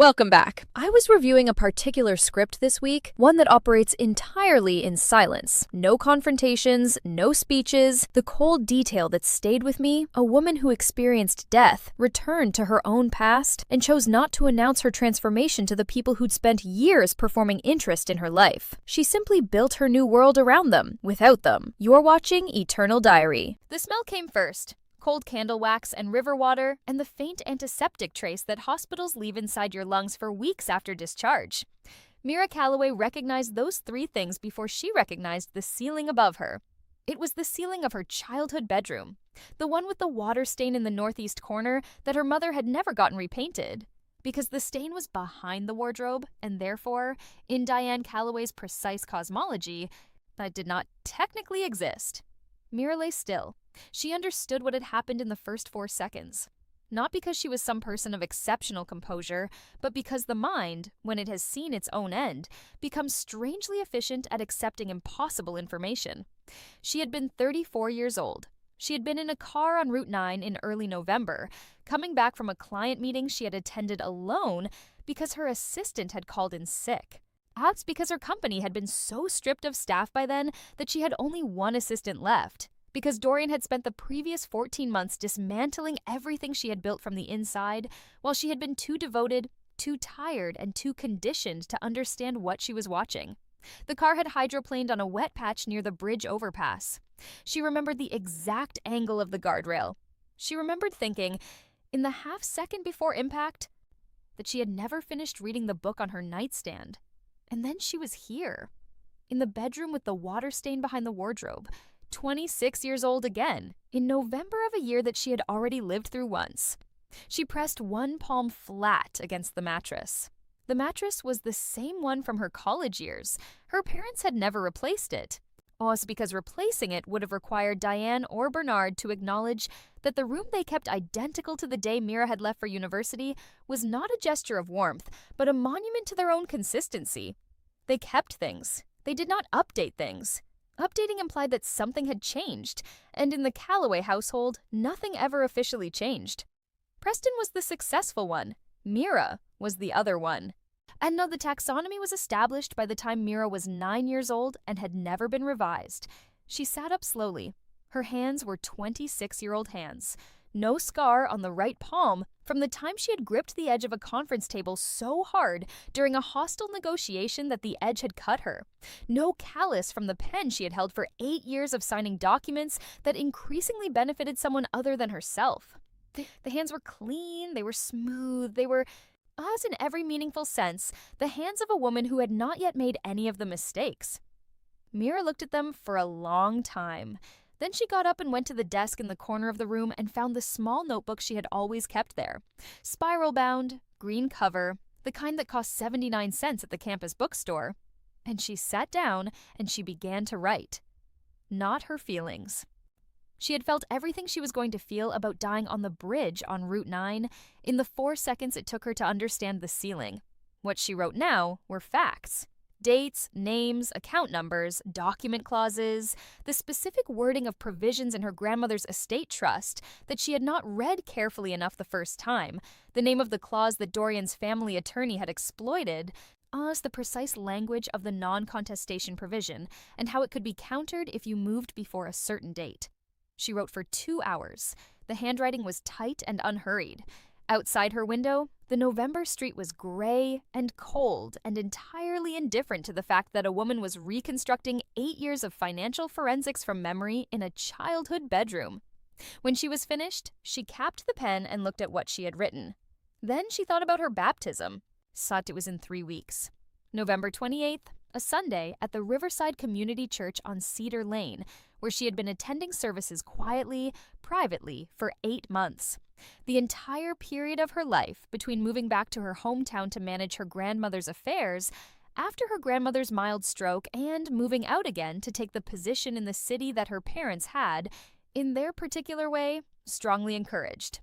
Welcome back. I was reviewing a particular script this week, one that operates entirely in silence. No confrontations, no speeches. The cold detail that stayed with me: a woman who experienced death, returned to her own past, and chose not to announce her transformation to the people who'd spent years performing interest in her life. She simply built her new world around them, without them. You're watching Eternal Diary. The smell came first. Cold candle wax and river water, and the faint antiseptic trace that hospitals leave inside your lungs for weeks after discharge. Mira Calloway recognized those three things before she recognized the ceiling above her. It was the ceiling of her childhood bedroom, the one with the water stain in the northeast corner that her mother had never gotten repainted. Because the stain was behind the wardrobe, and therefore, in Diane Calloway's precise cosmology, that did not technically exist. Mira lay still. She understood what had happened in the first 4 seconds. Not because she was some person of exceptional composure, but because the mind, when it has seen its own end, becomes strangely efficient at accepting impossible information. She had been 34 years old. She had been in a car on Route 9 in early November, coming back from a client meeting she had attended alone because her assistant had called in sick. Perhaps because her company had been so stripped of staff by then that she had only one assistant left. Because Dorian had spent the previous 14 months dismantling everything she had built from the inside, while she had been too devoted, too tired, and too conditioned to understand what she was watching. The car had hydroplaned on a wet patch near the bridge overpass. She remembered the exact angle of the guardrail. She remembered thinking, in the half-second before impact, that she had never finished reading the book on her nightstand. And then she was here, in the bedroom with the water stain behind the wardrobe, 26 years old again, in November of a year that she had already lived through once. She pressed one palm flat against the mattress. The mattress was the same one from her college years. Her parents had never replaced it. Also because replacing it would have required Diane or Bernard to acknowledge that the room they kept identical to the day Mira had left for university was not a gesture of warmth, but a monument to their own consistency. They kept things. They did not update things. Updating implied that something had changed, and in the Calloway household, nothing ever officially changed. Preston was the successful one. Mira was the other one. And no, the taxonomy was established by the time Mira was 9 years old and had never been revised. She sat up slowly. Her hands were 26-year-old hands. No scar on the right palm from the time she had gripped the edge of a conference table so hard during a hostile negotiation that the edge had cut her. No callus from the pen she had held for 8 years of signing documents that increasingly benefited someone other than herself. The hands were clean, they were smooth, they were, as in every meaningful sense, the hands of a woman who had not yet made any of the mistakes. Mira looked at them for a long time. Then she got up and went to the desk in the corner of the room and found the small notebook she had always kept there. Spiral-bound, green cover, the kind that cost 79 cents at the campus bookstore. And she sat down and she began to write. Not her feelings. She had felt everything she was going to feel about dying on the bridge on Route 9 in the 4 seconds it took her to understand the ceiling. What she wrote now were facts. Dates, names, account numbers, document clauses, the specific wording of provisions in her grandmother's estate trust that she had not read carefully enough the first time, the name of the clause that Dorian's family attorney had exploited, as the precise language of the non-contestation provision, and how it could be countered if you moved before a certain date. She wrote for 2 hours. The handwriting was tight and unhurried. Outside her window, the November street was gray and cold and entirely indifferent to the fact that a woman was reconstructing 8 years of financial forensics from memory in a childhood bedroom. When she was finished, she capped the pen and looked at what she had written. Then she thought about her baptism. Thought it was in 3 weeks. November 28th, a Sunday, at the Riverside Community Church on Cedar Lane, where she had been attending services quietly, privately, for 8 months. The entire period of her life, between moving back to her hometown to manage her grandmother's affairs, after her grandmother's mild stroke, and moving out again to take the position in the city that her parents had, in their particular way, strongly encouraged.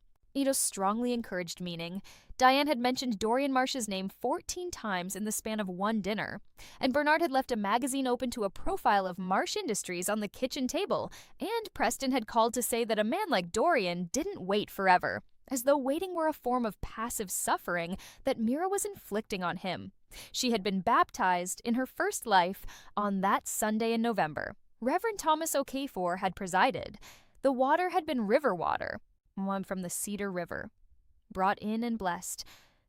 Strongly encouraged meaning, Diane had mentioned Dorian Marsh's name 14 times in the span of one dinner, and Bernard had left a magazine open to a profile of Marsh Industries on the kitchen table, and Preston had called to say that a man like Dorian didn't wait forever. as though waiting were a form of passive suffering that Mira was inflicting on him. She had been baptized in her first life on that Sunday in November. Reverend Thomas Okafor had presided. The water had been river water, one from the Cedar River, brought in and blessed,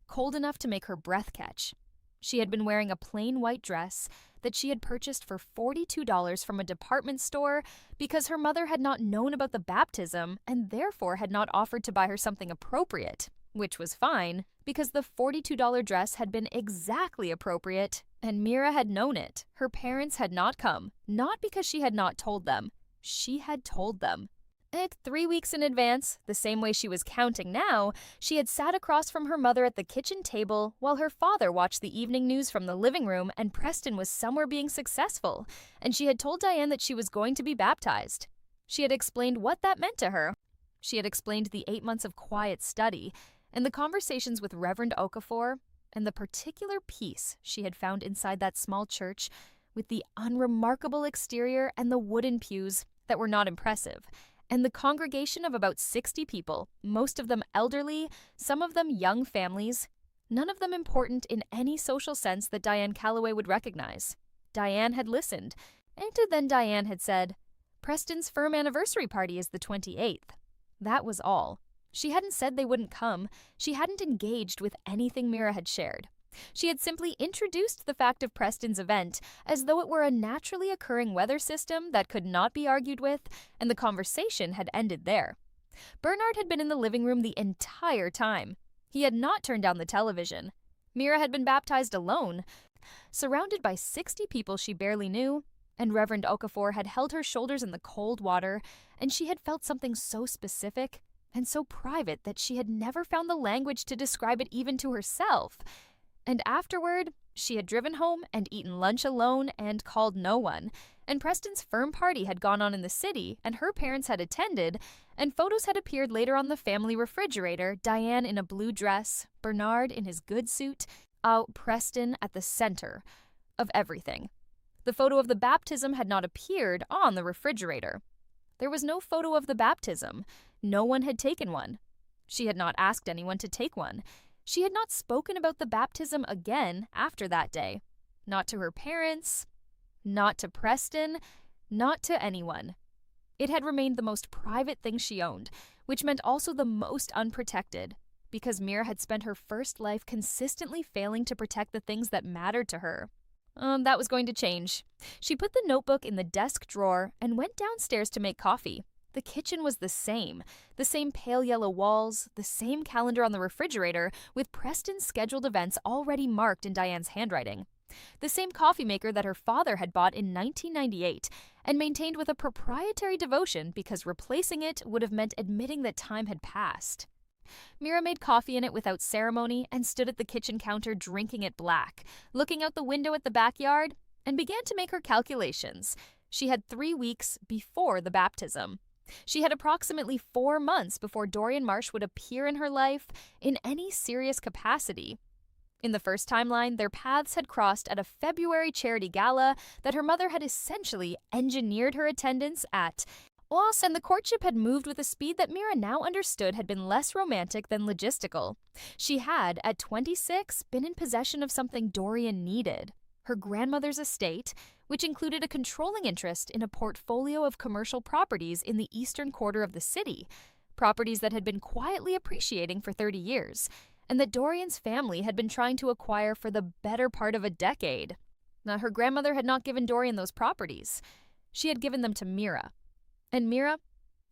cold enough to make her breath catch. She had been wearing a plain white dress that she had purchased for $42 from a department store because her mother had not known about the baptism and therefore had not offered to buy her something appropriate, which was fine because the $42 dress had been exactly appropriate and Mira had known it. Her parents had not come, not because she had not told them. She had told them. 3 weeks in advance, the same way she was counting now, she had sat across from her mother at the kitchen table while her father watched the evening news from the living room and Preston was somewhere being successful, and she had told Diane that she was going to be baptized. She had explained what that meant to her. She had explained the 8 months of quiet study and the conversations with Reverend Okafor and the particular peace she had found inside that small church with the unremarkable exterior and the wooden pews that were not impressive, and the congregation of about 60 people, most of them elderly, some of them young families, none of them important in any social sense that Diane Calloway would recognize. Diane had listened, and then Diane had said, "Preston's firm anniversary party is the 28th. That was all. She hadn't said they wouldn't come. She hadn't engaged with anything Mira had shared. She had simply introduced the fact of Preston's event as though it were a naturally occurring weather system that could not be argued with, and the conversation had ended there. Bernard had been in the living room the entire time. He had not turned down the television. Mira had been baptized alone, surrounded by 60 people she barely knew, and Reverend Okafor had held her shoulders in the cold water, and she had felt something so specific and so private that she had never found the language to describe it even to herself. And afterward, she had driven home and eaten lunch alone and called no one, and Preston's firm party had gone on in the city, and her parents had attended, and photos had appeared later on the family refrigerator, Diane in a blue dress, Bernard in his good suit, Preston at the center of everything. The photo of the baptism had not appeared on the refrigerator. There was no photo of the baptism. No one had taken one. She had not asked anyone to take one. She had not spoken about the baptism again after that day. Not to her parents, not to Preston, not to anyone. It had remained the most private thing she owned, which meant also the most unprotected, because Mira had spent her first life consistently failing to protect the things that mattered to her. That was going to change. She put the notebook in the desk drawer and went downstairs to make coffee. The kitchen was the same pale yellow walls, the same calendar on the refrigerator with Preston's scheduled events already marked in Diane's handwriting. The same coffee maker that her father had bought in 1998 and maintained with a proprietary devotion because replacing it would have meant admitting that time had passed. Mira made coffee in it without ceremony and stood at the kitchen counter drinking it black, looking out the window at the backyard, and began to make her calculations. She had 3 weeks before the baptism. She had approximately 4 months before Dorian Marsh would appear in her life in any serious capacity. In the first timeline, their paths had crossed at a February charity gala that her mother had essentially engineered her attendance at, and the courtship had moved with a speed that Mira now understood had been less romantic than logistical. She had, at 26, been in possession of something Dorian needed: her grandmother's estate, which included a controlling interest in a portfolio of commercial properties in the eastern quarter of the city, properties that had been quietly appreciating for 30 years, and that Dorian's family had been trying to acquire for the better part of a decade. Now, her grandmother had not given Dorian those properties. She had given them to Mira. And Mira,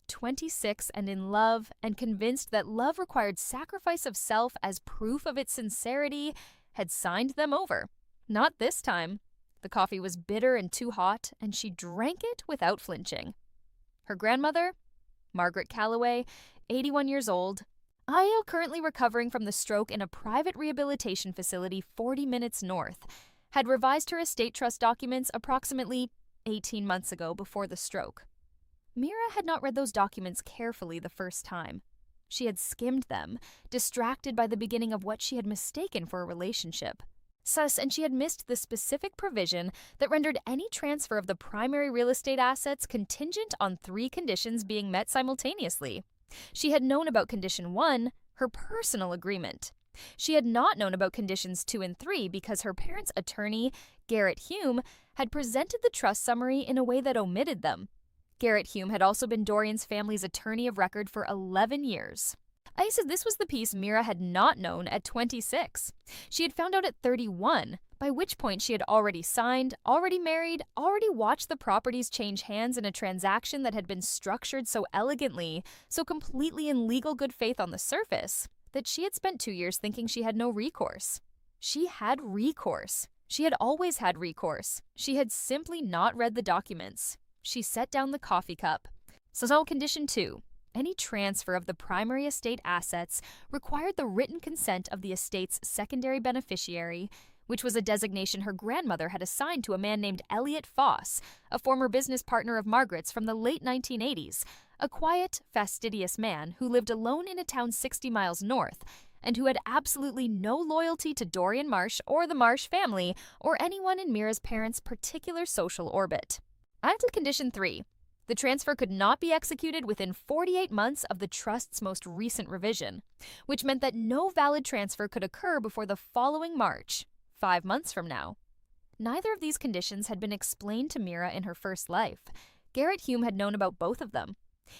26 and in love, and convinced that love required sacrifice of self as proof of its sincerity, had signed them over. Not this time. The coffee was bitter and too hot, and she drank it without flinching. Her grandmother, Margaret Calloway, 81 years old, currently recovering from the stroke in a private rehabilitation facility 40 minutes north, had revised her estate trust documents approximately 18 months ago before the stroke. Mira had not read those documents carefully the first time. She had skimmed them, distracted by the beginning of what she had mistaken for a relationship. And she had missed the specific provision that rendered any transfer of the primary real estate assets contingent on 3 conditions being met simultaneously. She had known about Condition 1, her personal agreement. She had not known about Conditions 2 and 3 because her parents' attorney, Garrett Hume, had presented the trust summary in a way that omitted them. Garrett Hume had also been Dorian's family's attorney of record for 11 years. I said this was the piece Mira had not known at 26. She had found out at 31, by which point she had already signed, already married, already watched the properties change hands in a transaction that had been structured so elegantly, so completely in legal good faith on the surface, that she had spent 2 years thinking she had no recourse. She had recourse. She had always had recourse. She had simply not read the documents. She set down the coffee cup. So Condition 2. Any transfer of the primary estate assets required the written consent of the estate's secondary beneficiary, which was a designation her grandmother had assigned to a man named Elliot Foss, a former business partner of Margaret's from the late 1980s, a quiet, fastidious man who lived alone in a town 60 miles north, and who had absolutely no loyalty to Dorian Marsh or the Marsh family or anyone in Mira's parents' particular social orbit. On to Condition 3. The transfer could not be executed within 48 months of the trust's most recent revision, which meant that no valid transfer could occur before the following March, 5 months from now. Neither of these conditions had been explained to Mira in her first life. Garrett Hume had known about both of them.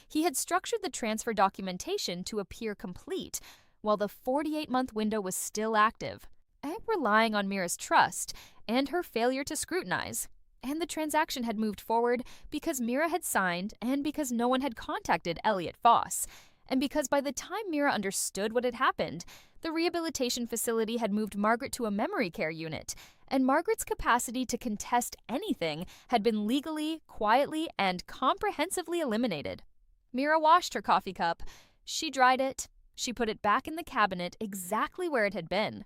He had structured the transfer documentation to appear complete, while the 48-month window was still active, and relying on Mira's trust and her failure to scrutinize. And the transaction had moved forward because Mira had signed and because no one had contacted Elliot Foss, and because by the time Mira understood what had happened, the rehabilitation facility had moved Margaret to a memory care unit, and Margaret's capacity to contest anything had been legally, quietly, and comprehensively eliminated. Mira washed her coffee cup. She dried it. She put it back in the cabinet exactly where it had been.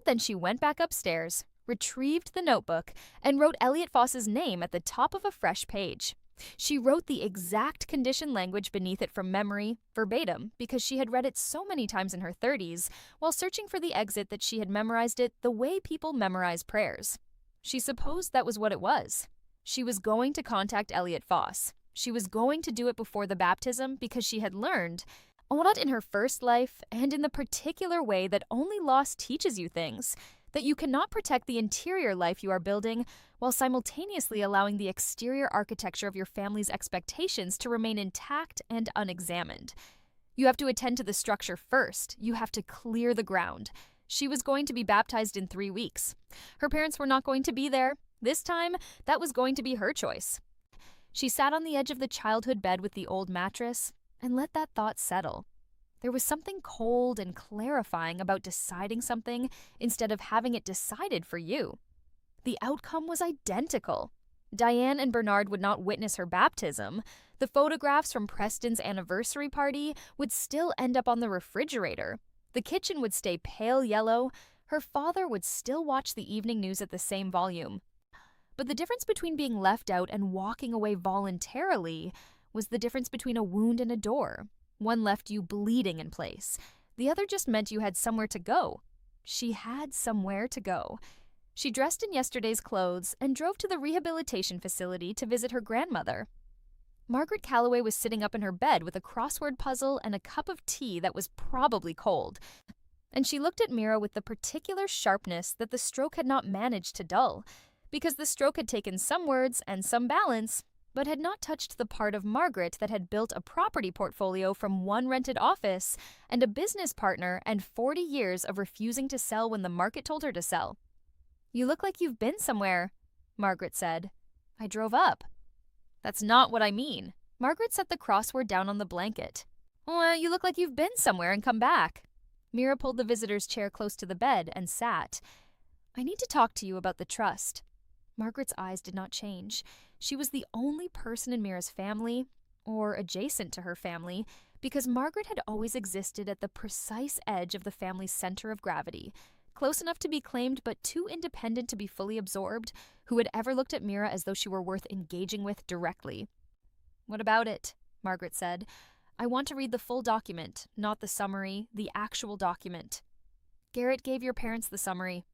Then she went back upstairs, retrieved the notebook, and wrote Elliot Foss's name at the top of a fresh page. She wrote the exact condition language beneath it from memory, verbatim, because she had read it so many times in her 30s, while searching for the exit that she had memorized it the way people memorize prayers. She supposed that was what it was. She was going to contact Elliot Foss. She was going to do it before the baptism because she had learned, not in her first life, and in the particular way that only loss teaches you things, that you cannot protect the interior life you are building while simultaneously allowing the exterior architecture of your family's expectations to remain intact and unexamined. You have to attend to the structure first. You have to clear the ground. She was going to be baptized in 3 weeks. Her parents were not going to be there. This time, that was going to be her choice. She sat on the edge of the childhood bed with the old mattress and let that thought settle. There was something cold and clarifying about deciding something instead of having it decided for you. The outcome was identical. Diane and Bernard would not witness her baptism. The photographs from Preston's anniversary party would still end up on the refrigerator. The kitchen would stay pale yellow. Her father would still watch the evening news at the same volume. But the difference between being left out and walking away voluntarily was the difference between a wound and a door. One left you bleeding in place. The other just meant you had somewhere to go. She had somewhere to go. She dressed in yesterday's clothes and drove to the rehabilitation facility to visit her grandmother. Margaret Calloway was sitting up in her bed with a crossword puzzle and a cup of tea that was probably cold, and she looked at Mira with the particular sharpness that the stroke had not managed to dull, because the stroke had taken some words and some balance, but had not touched the part of Margaret that had built a property portfolio from one rented office and a business partner and 40 years of refusing to sell when the market told her to sell. "You look like you've been somewhere," Margaret said. "I drove up." "That's not what I mean." Margaret set the crossword down on the blanket. "Well, you look like you've been somewhere and come back." Mira pulled the visitor's chair close to the bed and sat. "I need to talk to you about the trust." Margaret's eyes did not change. She was the only person in Mira's family, or adjacent to her family, because Margaret had always existed at the precise edge of the family's center of gravity, close enough to be claimed but too independent to be fully absorbed, who had ever looked at Mira as though she were worth engaging with directly. "What about it?" Margaret said. "I want to read the full document, not the summary, the actual document." "Garrett gave your parents the summary."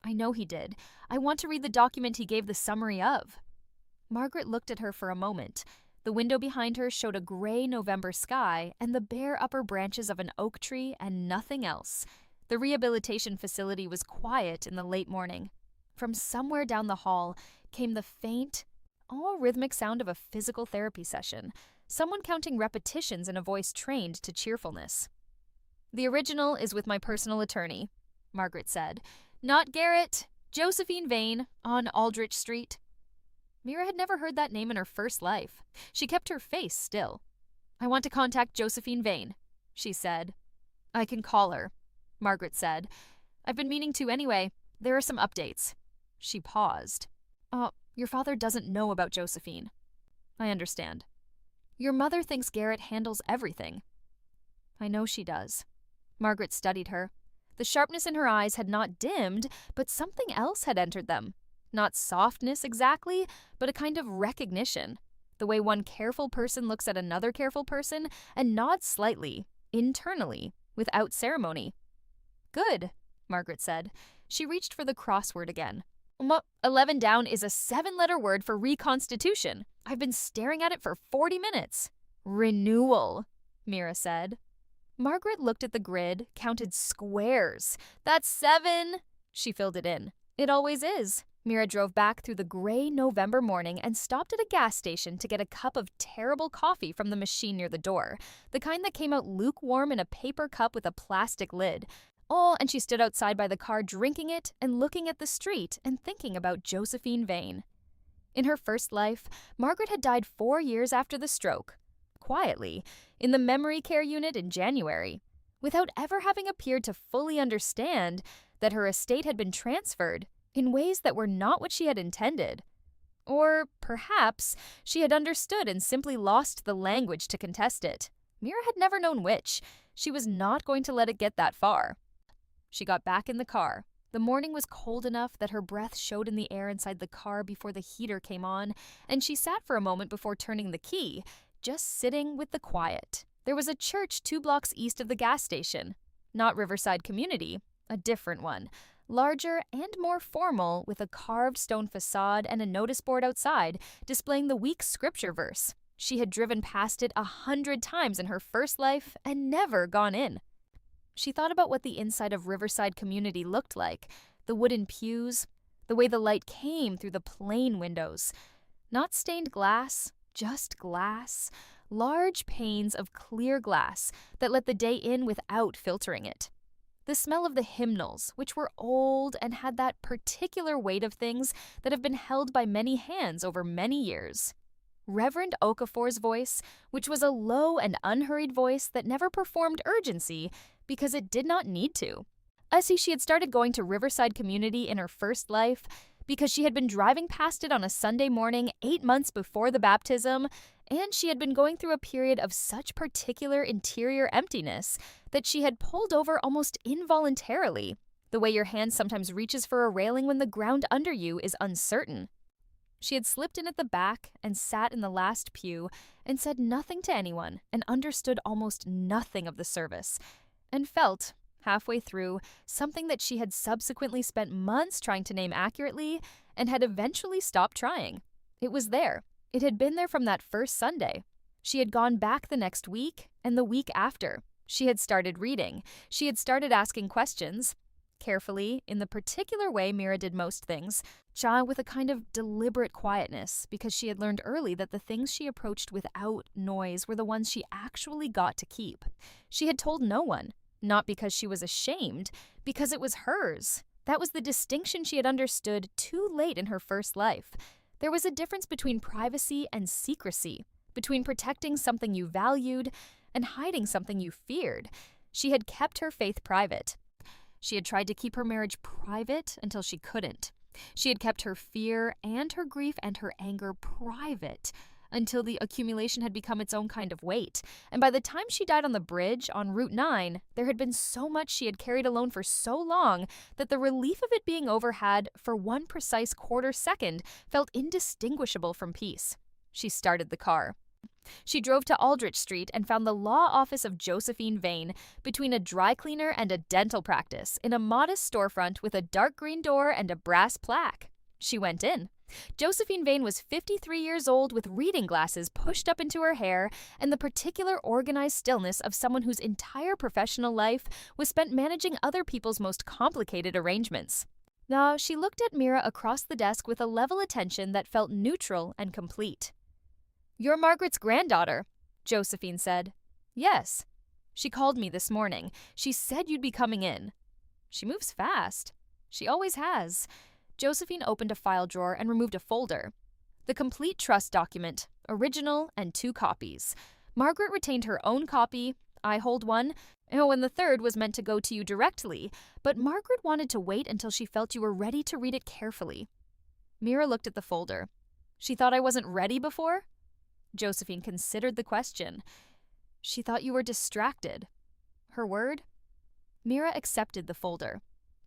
"I know he did. I want to read the document he gave the summary of." Margaret looked at her for a moment. The window behind her showed a gray November sky and the bare upper branches of an oak tree and nothing else. The rehabilitation facility was quiet in the late morning. From somewhere down the hall came the faint, all rhythmic sound of a physical therapy session, someone counting repetitions in a voice trained to cheerfulness. "The original is with my personal attorney," Margaret said. "Not Garrett, Josephine Vane, on Aldrich Street." Mira had never heard that name in her first life. She kept her face still. "I want to contact Josephine Vane," she said. "I can call her," Margaret said. "I've been meaning to anyway. There are some updates." She paused. Your father doesn't know about Josephine." "I understand." "Your mother thinks Garrett handles everything." "I know she does." Margaret studied her. The sharpness in her eyes had not dimmed, but something else had entered them. Not softness exactly, but a kind of recognition. The way one careful person looks at another careful person and nods slightly, internally, without ceremony. "Good," Margaret said. She reached for the crossword again. 11 down is a 7-letter word for reconstitution. I've been staring at it for 40 minutes. "Renewal," Mira said. Margaret looked at the grid, counted squares. "That's 7. She filled it in. "It always is." Mira drove back through the gray November morning and stopped at a gas station to get a cup of terrible coffee from the machine near the door, the kind that came out lukewarm in a paper cup with a plastic lid. And she stood outside by the car drinking it and looking at the street and thinking about Josephine Vane. In her first life, Margaret had died 4 years after the stroke, quietly, in the memory care unit in January, without ever having appeared to fully understand that her estate had been transferred in ways that were not what she had intended. Or perhaps she had understood and simply lost the language to contest it. Mira had never known which. She was not going to let it get that far. She got back in the car. The morning was cold enough that her breath showed in the air inside the car before the heater came on, and she sat for a moment before turning the key, just sitting with the quiet. There was a church 2 blocks east of the gas station. Not Riverside Community, a different one. Larger and more formal, with a carved stone facade and a notice board outside displaying the week's scripture verse. She had driven past it 100 times in her first life and never gone in. She thought about what the inside of Riverside Community looked like, the wooden pews, the way the light came through the plain windows. Not stained glass, just glass, large panes of clear glass that let the day in without filtering it. The smell of the hymnals, which were old and had that particular weight of things that have been held by many hands over many years. Reverend Okafor's voice, which was a low and unhurried voice that never performed urgency because it did not need to. She had started going to Riverside Community in her first life because she had been driving past it on a Sunday morning 8 months before the baptism, and she had been going through a period of such particular interior emptiness that she had pulled over almost involuntarily, the way your hand sometimes reaches for a railing when the ground under you is uncertain. She had slipped in at the back and sat in the last pew and said nothing to anyone and understood almost nothing of the service, and felt, halfway through, something that she had subsequently spent months trying to name accurately and had eventually stopped trying. It was there. It had been there from that first Sunday. She had gone back the next week and the week after. She had started reading. She had started asking questions. Carefully, in the particular way Mira did most things, with a kind of deliberate quietness, because she had learned early that the things she approached without noise were the ones she actually got to keep. She had told no one, not because she was ashamed, because it was hers. That was the distinction she had understood too late in her first life. There was a difference between privacy and secrecy, between protecting something you valued and hiding something you feared. She had kept her faith private. She had tried to keep her marriage private until she couldn't. She had kept her fear and her grief and her anger private until the accumulation had become its own kind of weight. And by the time she died on the bridge on Route 9, there had been so much she had carried alone for so long that the relief of it being over had, for one precise quarter second, felt indistinguishable from peace. She started the car. She drove to Aldrich Street and found the law office of Josephine Vane between a dry cleaner and a dental practice in a modest storefront with a dark green door and a brass plaque. She went in. Josephine Vane was 53 years old with reading glasses pushed up into her hair and the particular organized stillness of someone whose entire professional life was spent managing other people's most complicated arrangements. Now, she looked at Mira across the desk with a level attention that felt neutral and complete. "You're Margaret's granddaughter," Josephine said. "Yes. She called me this morning. She said you'd be coming in." "She moves fast." "She always has." Josephine opened a file drawer and removed a folder. The complete trust document, original and 2 copies. Margaret retained her own copy, I hold one, and the third was meant to go to you directly, but Margaret wanted to wait until she felt you were ready to read it carefully. Mira looked at the folder. "She thought I wasn't ready before?" Josephine considered the question. "She thought you were distracted." Her word? Mira accepted the folder.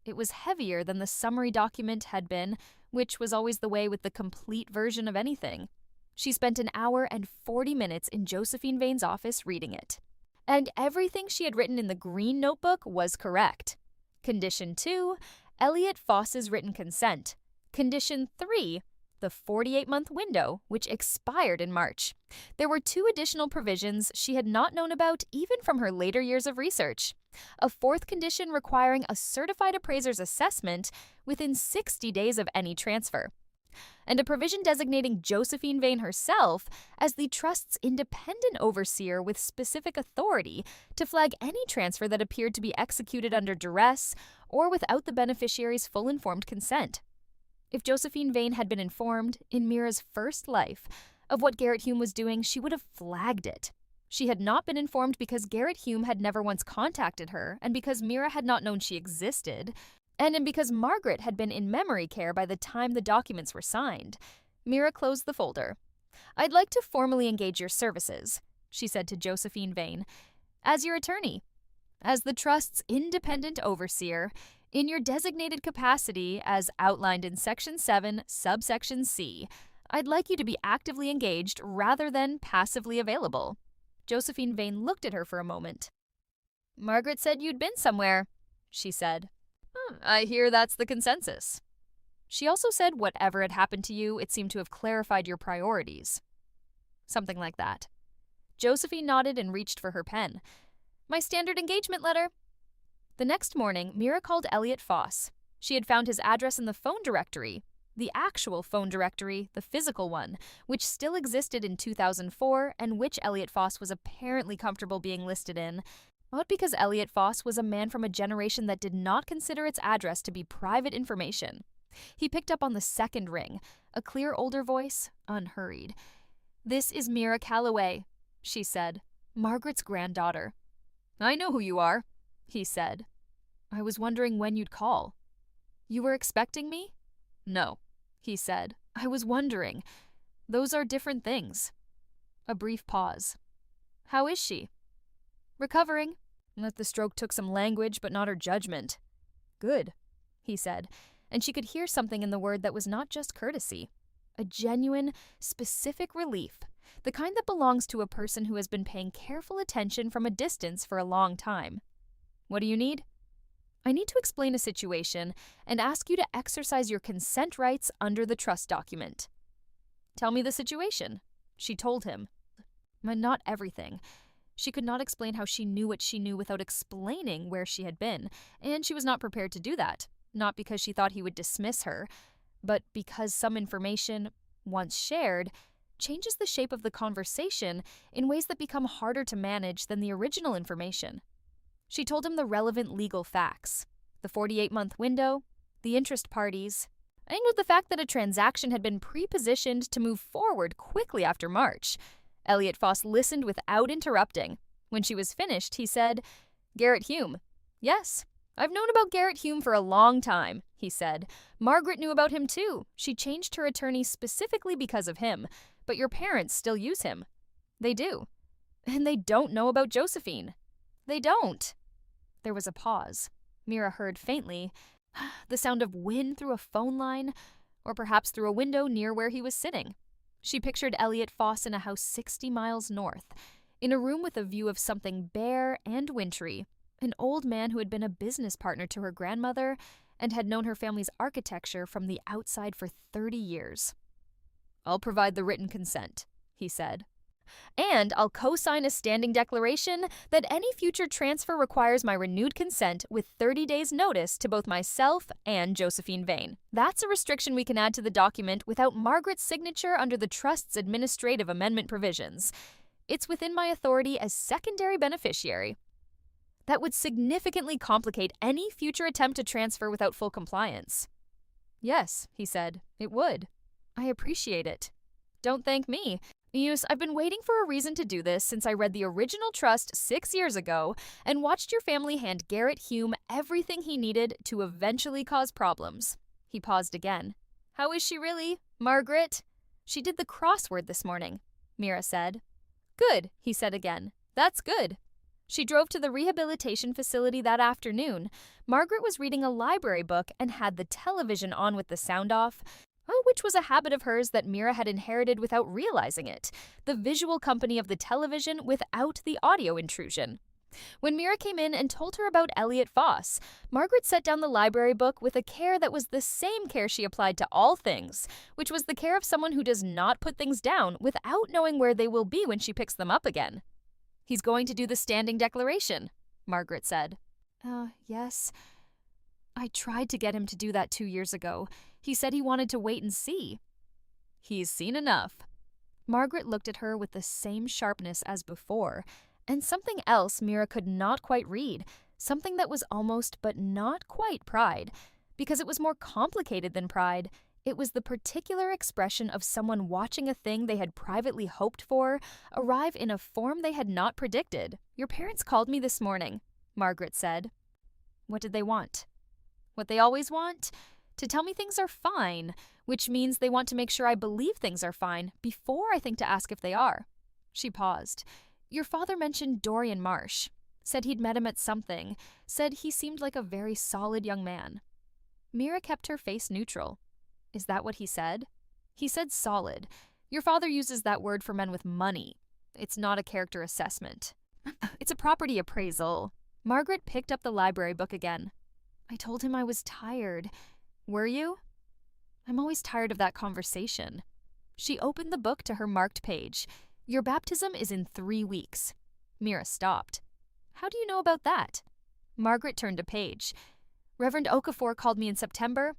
It was heavier than the summary document had been, which was always the way with the complete version of anything. She spent an hour and 40 minutes in Josephine Vane's office reading it. And everything she had written in the green notebook was correct. Condition 2, Elliot Foss's written consent. Condition 3, the 48-month window, which expired in March. There were 2 additional provisions she had not known about even from her later years of research. A 4th condition requiring a certified appraiser's assessment within 60 days of any transfer. And a provision designating Josephine Vane herself as the trust's independent overseer with specific authority to flag any transfer that appeared to be executed under duress or without the beneficiary's full informed consent. If Josephine Vane had been informed, in Mira's first life, of what Garrett Hume was doing, she would have flagged it. She had not been informed because Garrett Hume had never once contacted her, and because Mira had not known she existed, and because Margaret had been in memory care by the time the documents were signed. Mira closed the folder. "I'd like to formally engage your services," she said to Josephine Vane, "as your attorney, as the trust's independent overseer, in your designated capacity as outlined in Section 7, subsection C. I'd like you to be actively engaged rather than passively available." Josephine Vane looked at her for a moment. "Margaret said you'd been somewhere," she said. "I hear that's the consensus." She also said whatever had happened to you, it seemed to have clarified your priorities. Something like that. Josephine nodded and reached for her pen. "My standard engagement letter." The next morning, Mira called Elliot Foss. She had found his address in the phone directory, the actual phone directory, the physical one, which still existed in 2004 and which Elliot Foss was apparently comfortable being listed in, not because Elliot Foss was a man from a generation that did not consider its address to be private information. He picked up on the second ring, a clear older voice, unhurried. "This is Mira Calloway," she said, "Margaret's granddaughter." "I know who you are," he said. "I was wondering when you'd call." "You were expecting me?" "No," he said. "I was wondering. Those are different things." A brief pause. "How is she?" "Recovering. The stroke took some language, but not her judgment." "Good," he said, and she could hear something in the word that was not just courtesy. A genuine, specific relief, the kind that belongs to a person who has been paying careful attention from a distance for a long time. "What do you need?" "I need to explain a situation and ask you to exercise your consent rights under the trust document." "Tell me the situation," she told him. Not everything. She could not explain how she knew what she knew without explaining where she had been, and she was not prepared to do that, not because she thought he would dismiss her, but because some information, once shared, changes the shape of the conversation in ways that become harder to manage than the original information. She told him the relevant legal facts, the 48-month window, the interest parties, and the fact that a transaction had been pre-positioned to move forward quickly after March. Elliot Foss listened without interrupting. When she was finished, he said, "Garrett Hume." "Yes, I've known about Garrett Hume for a long time," he said. "Margaret knew about him too. She changed her attorney specifically because of him, but your parents still use him." "They do." "And they don't know about Josephine." "They don't." There was a pause. Mira heard faintly the sound of wind through a phone line, or perhaps through a window near where he was sitting. She pictured Elliot Foss in a house 60 miles north, in a room with a view of something bare and wintry, an old man who had been a business partner to her grandmother, and had known her family's architecture from the outside for 30 years. "I'll provide the written consent," he said. "And I'll co-sign a standing declaration that any future transfer requires my renewed consent with 30 days' notice to both myself and Josephine Vane. That's a restriction we can add to the document without Margaret's signature under the Trust's administrative amendment provisions. It's within my authority as secondary beneficiary. That would significantly complicate any future attempt to transfer without full compliance." "Yes," he said, "it would. I appreciate it. Don't thank me. Yus, I've been waiting for a reason to do this since I read the original trust 6 years ago and watched your family hand Garrett Hume everything he needed to eventually cause problems." He paused again. "How is she really, Margaret?" "She did the crossword this morning," Mira said. "Good," he said again. "That's good." She drove to the rehabilitation facility that afternoon. Margaret was reading a library book and had the television on with the sound off, which was a habit of hers that Mira had inherited without realizing it, the visual company of the television without the audio intrusion. When Mira came in and told her about Elliot Foss, Margaret set down the library book with a care that was the same care she applied to all things, which was the care of someone who does not put things down without knowing where they will be when she picks them up again. "He's going to do the standing declaration," Margaret said. Yes. I tried to get him to do that 2 years ago. He said he wanted to wait and see." "He's seen enough." Margaret looked at her with the same sharpness as before, and something else Mira could not quite read, something that was almost but not quite pride, because it was more complicated than pride. It was the particular expression of someone watching a thing they had privately hoped for arrive in a form they had not predicted. "Your parents called me this morning," Margaret said. "What did they want?" "What they always want? To tell me things are fine, which means they want to make sure I believe things are fine before I think to ask if they are." She paused. "Your father mentioned Dorian Marsh. Said he'd met him at something. Said he seemed like a very solid young man." Mira kept her face neutral. "Is that what he said?" "He said solid. Your father uses that word for men with money. It's not a character assessment. It's a property appraisal." Margaret picked up the library book again. "I told him I was tired." "Were you?" "I'm always tired of that conversation." She opened the book to her marked page. "Your baptism is in 3 weeks." Mira stopped. "How do you know about that?" Margaret turned a page. "Reverend Okafor called me in September.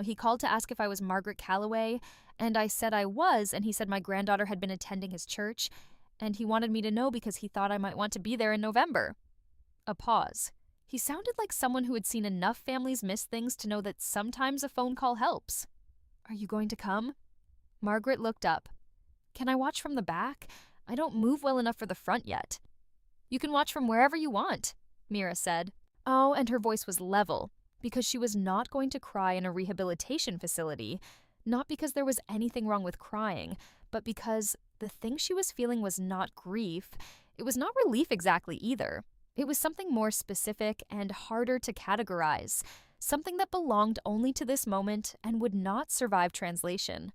He called to ask if I was Margaret Calloway, and I said I was, and he said my granddaughter had been attending his church, and he wanted me to know because he thought I might want to be there in November." A pause. He sounded like someone who had seen enough families miss things to know that sometimes a phone call helps. "Are you going to come?" Margaret looked up. "Can I watch from the back? I don't move well enough for the front yet." "You can watch from wherever you want," Mira said. Oh, and her voice was level, because she was not going to cry in a rehabilitation facility, not because there was anything wrong with crying, but because the thing she was feeling was not grief. It was not relief exactly either. It was something more specific and harder to categorize, something that belonged only to this moment and would not survive translation.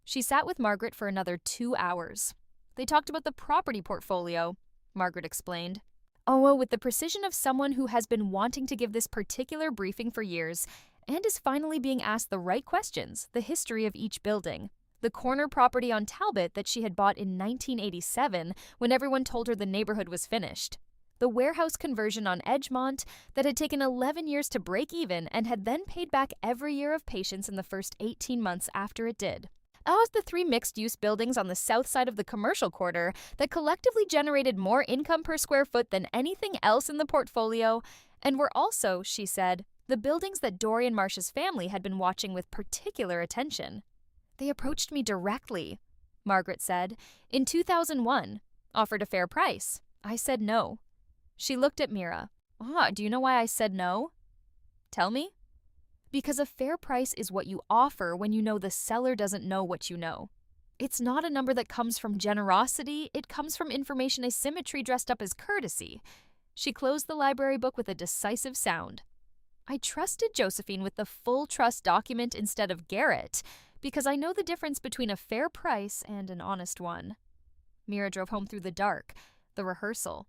She sat with Margaret for another 2 hours. They talked about the property portfolio, Margaret explained. With the precision of someone who has been wanting to give this particular briefing for years and is finally being asked the right questions, the history of each building. The corner property on Talbot that she had bought in 1987 when everyone told her the neighborhood was finished. The warehouse conversion on Edgemont that had taken 11 years to break even and had then paid back every year of patience in the first 18 months after it did. The 3 mixed-use buildings on the south side of the commercial quarter that collectively generated more income per square foot than anything else in the portfolio, and were also, she said, the buildings that Dorian Marsh's family had been watching with particular attention. "They approached me directly," Margaret said, "in 2001, offered a fair price. I said no." She looked at Mira. Do you know why I said no?" "Tell me." "Because a fair price is what you offer when you know the seller doesn't know what you know. It's not a number that comes from generosity, it comes from information asymmetry dressed up as courtesy." She closed the library book with a decisive sound. "I trusted Josephine with the full trust document instead of Garrett, because I know the difference between a fair price and an honest one." Mira drove home through the dark, the rehearsal.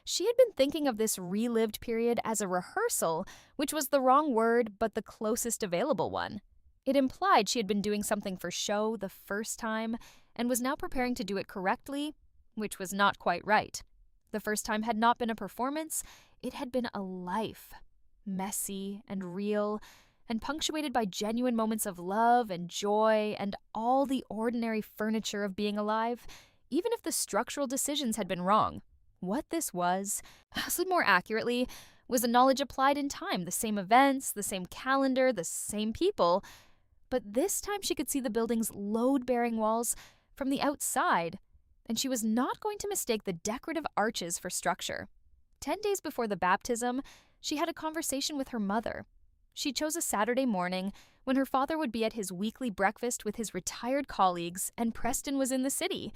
She had been thinking of this relived period as a rehearsal, which was the wrong word but the closest available one. It implied she had been doing something for show the first time and was now preparing to do it correctly, which was not quite right. The first time had not been a performance, it had been a life. Messy and real, and punctuated by genuine moments of love and joy and all the ordinary furniture of being alive, even if the structural decisions had been wrong. What this was, said more accurately, was a knowledge applied in time, the same events, the same calendar, the same people. But this time she could see the building's load-bearing walls from the outside, and she was not going to mistake the decorative arches for structure. 10 days before the baptism, she had a conversation with her mother. She chose a Saturday morning when her father would be at his weekly breakfast with his retired colleagues and Preston was in the city.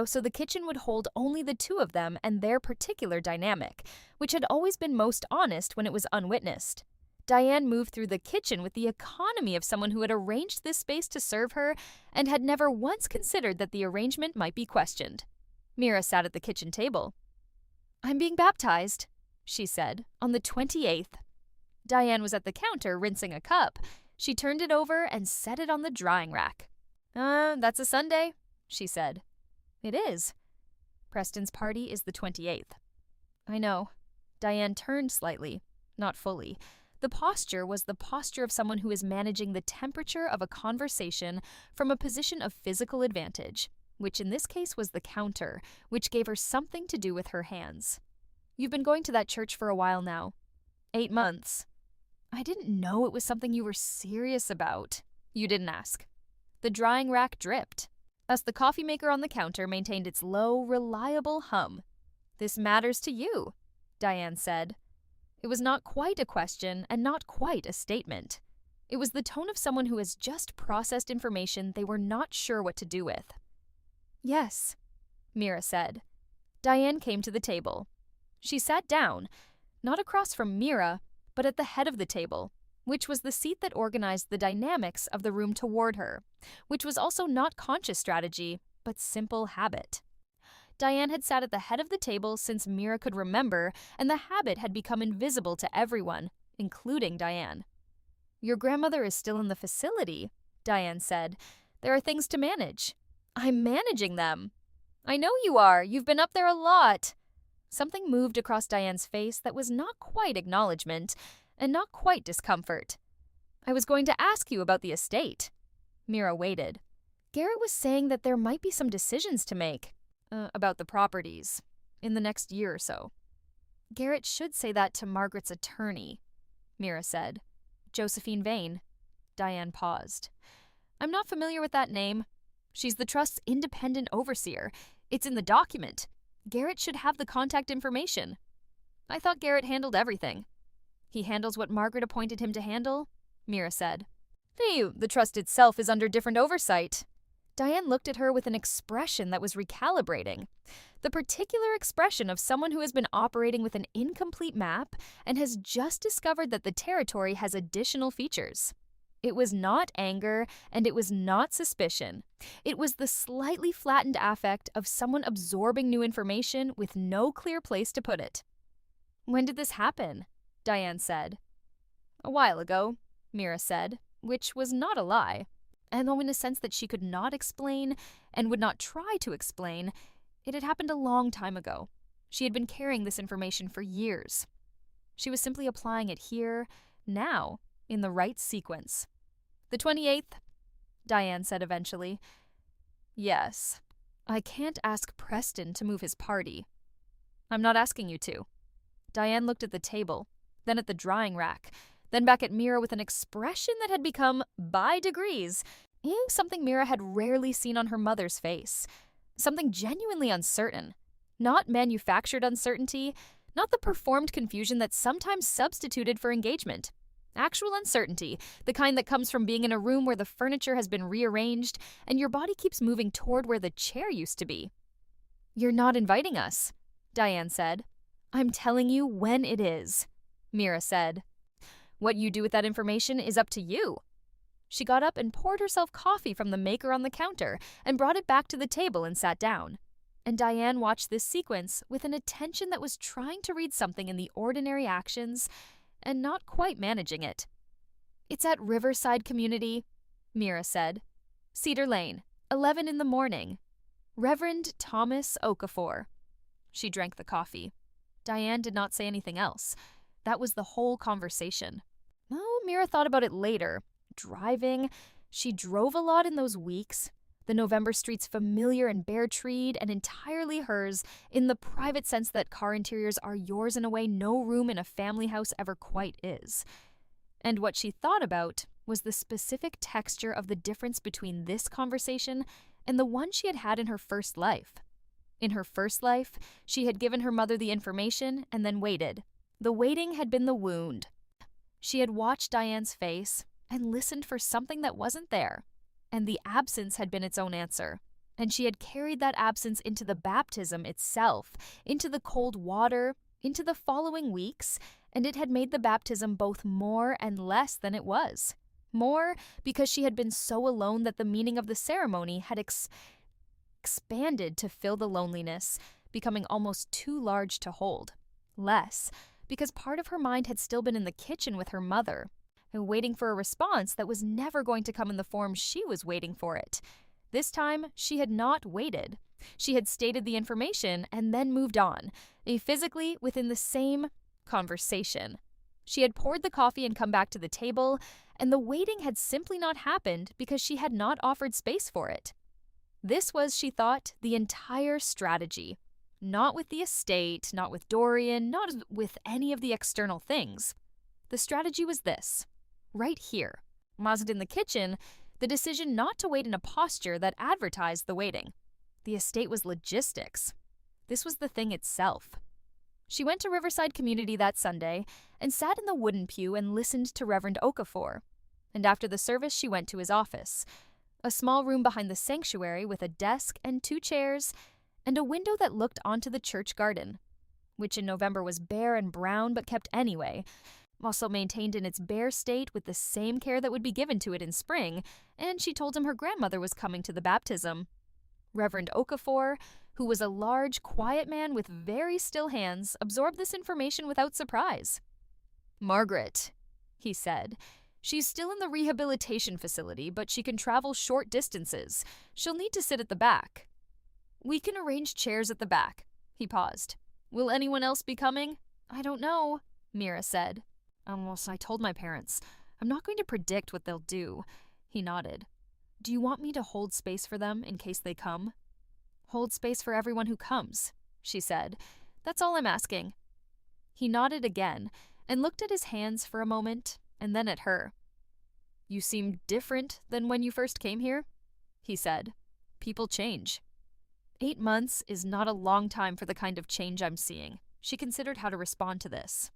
So the kitchen would hold only the two of them and their particular dynamic, which had always been most honest when it was unwitnessed. Diane moved through the kitchen with the economy of someone who had arranged this space to serve her and had never once considered that the arrangement might be questioned. Mira sat at the kitchen table. "I'm being baptized," she said, "on the 28th. Diane was at the counter rinsing a cup. She turned it over and set it on the drying rack. That's a Sunday," she said. "It is. Preston's party is the 28th. "I know." Diane turned slightly, not fully. The posture was the posture of someone who is managing the temperature of a conversation from a position of physical advantage, which in this case was the counter, which gave her something to do with her hands. "You've been going to that church for a while now." 8 months. "I didn't know it was something you were serious about." "You didn't ask." The drying rack dripped. Thus the coffee maker on the counter maintained its low, reliable hum. "This matters to you," Diane said. It was not quite a question and not quite a statement. It was the tone of someone who has just processed information they were not sure what to do with. "Yes," Mira said. Diane came to the table. She sat down, not across from Mira, but at the head of the table, which was the seat that organized the dynamics of the room toward her, which was also not conscious strategy, but simple habit. Diane had sat at the head of the table since Mira could remember, and the habit had become invisible to everyone, including Diane. "Your grandmother is still in the facility," Diane said. "There are things to manage." "I'm managing them." "I know you are. You've been up there a lot." Something moved across Diane's face that was not quite acknowledgement and not quite discomfort. "I was going to ask you about the estate." Mira waited. "Garrett was saying that there might be some decisions to make about the properties in the next year or so." "Garrett should say that to Margaret's attorney," Mira said. "Josephine Vane." Diane paused. "I'm not familiar with that name. She's the trust's independent overseer. It's in the document. Garrett should have the contact information." "I thought Garrett handled everything." "He handles what Margaret appointed him to handle," Mira said. The trust itself is under different oversight." Diane looked at her with an expression that was recalibrating. The particular expression of someone who has been operating with an incomplete map and has just discovered that the territory has additional features. It was not anger, and it was not suspicion. It was the slightly flattened affect of someone absorbing new information with no clear place to put it. "When did this happen?" Diane said. "A while ago," Mira said, which was not a lie. And though in a sense that she could not explain and would not try to explain, it had happened a long time ago. She had been carrying this information for years. She was simply applying it here, now, in the right sequence. "The 28th, Diane said eventually. "Yes. I can't ask Preston to move his party." "I'm not asking you to." Diane looked at the table, then at the drying rack, then back at Mira with an expression that had become, by degrees, something Mira had rarely seen on her mother's face. Something genuinely uncertain. Not manufactured uncertainty, not the performed confusion that's sometimes substituted for engagement. Actual uncertainty, the kind that comes from being in a room where the furniture has been rearranged and your body keeps moving toward where the chair used to be. "You're not inviting us," Diane said. "I'm telling you when it is," Mira said. "What you do with that information is up to you." She got up and poured herself coffee from the maker on the counter and brought it back to the table and sat down. and Diane watched this sequence with an attention that was trying to read something in the ordinary actions and not quite managing it. "It's at Riverside Community," Mira said. "Cedar Lane, 11 in the morning. Reverend Thomas Okafor." She drank the coffee. Diane did not say anything else. That was the whole conversation. Oh, Mira thought about it later. Driving. She drove a lot in those weeks. The November streets familiar and bare-treed and entirely hers in the private sense that car interiors are yours in a way no room in a family house ever quite is. And what she thought about was the specific texture of the difference between this conversation and the one she had had in her first life. In her first life, she had given her mother the information and then waited. The waiting had been the wound. She had watched Diane's face and listened for something that wasn't there, and the absence had been its own answer. And she had carried that absence into the baptism itself, into the cold water, into the following weeks, and it had made the baptism both more and less than it was. More because she had been so alone that the meaning of the ceremony had expanded to fill the loneliness, becoming almost too large to hold. Less because part of her mind had still been in the kitchen with her mother, waiting for a response that was never going to come in the form she was waiting for it. This time, she had not waited. She had stated the information and then moved on, physically within the same conversation. She had poured the coffee and come back to the table, and the waiting had simply not happened because she had not offered space for it. This was, she thought, the entire strategy. Not with the estate, not with Dorian, not with any of the external things. The strategy was this. Right here, masked in the kitchen, the decision not to wait in a posture that advertised the waiting. The estate was logistics. This was the thing itself. She went to Riverside Community that Sunday and sat in the wooden pew and listened to Reverend Okafor. And after the service, she went to his office, a small room behind the sanctuary with a desk and 2 chairs and a window that looked onto the church garden, which in November was bare and brown but kept anyway, also maintained in its bare state with the same care that would be given to it in spring, and she told him her grandmother was coming to the baptism. Reverend Okafor, who was a large, quiet man with very still hands, absorbed this information without surprise. "Margaret," he said, "she's still in the rehabilitation facility, but she can travel short distances. She'll need to sit at the back." "We can arrange chairs at the back." He paused. "Will anyone else be coming?" "I don't know," Mira said. I told my parents. I'm not going to predict what they'll do." He nodded. "Do you want me to hold space for them in case they come?" "Hold space for everyone who comes," she said. "That's all I'm asking." He nodded again and looked at his hands for a moment and then at her. "You seem different than when you first came here," he said. "People change." 8 months is not a long time for the kind of change I'm seeing. She considered how to respond to this.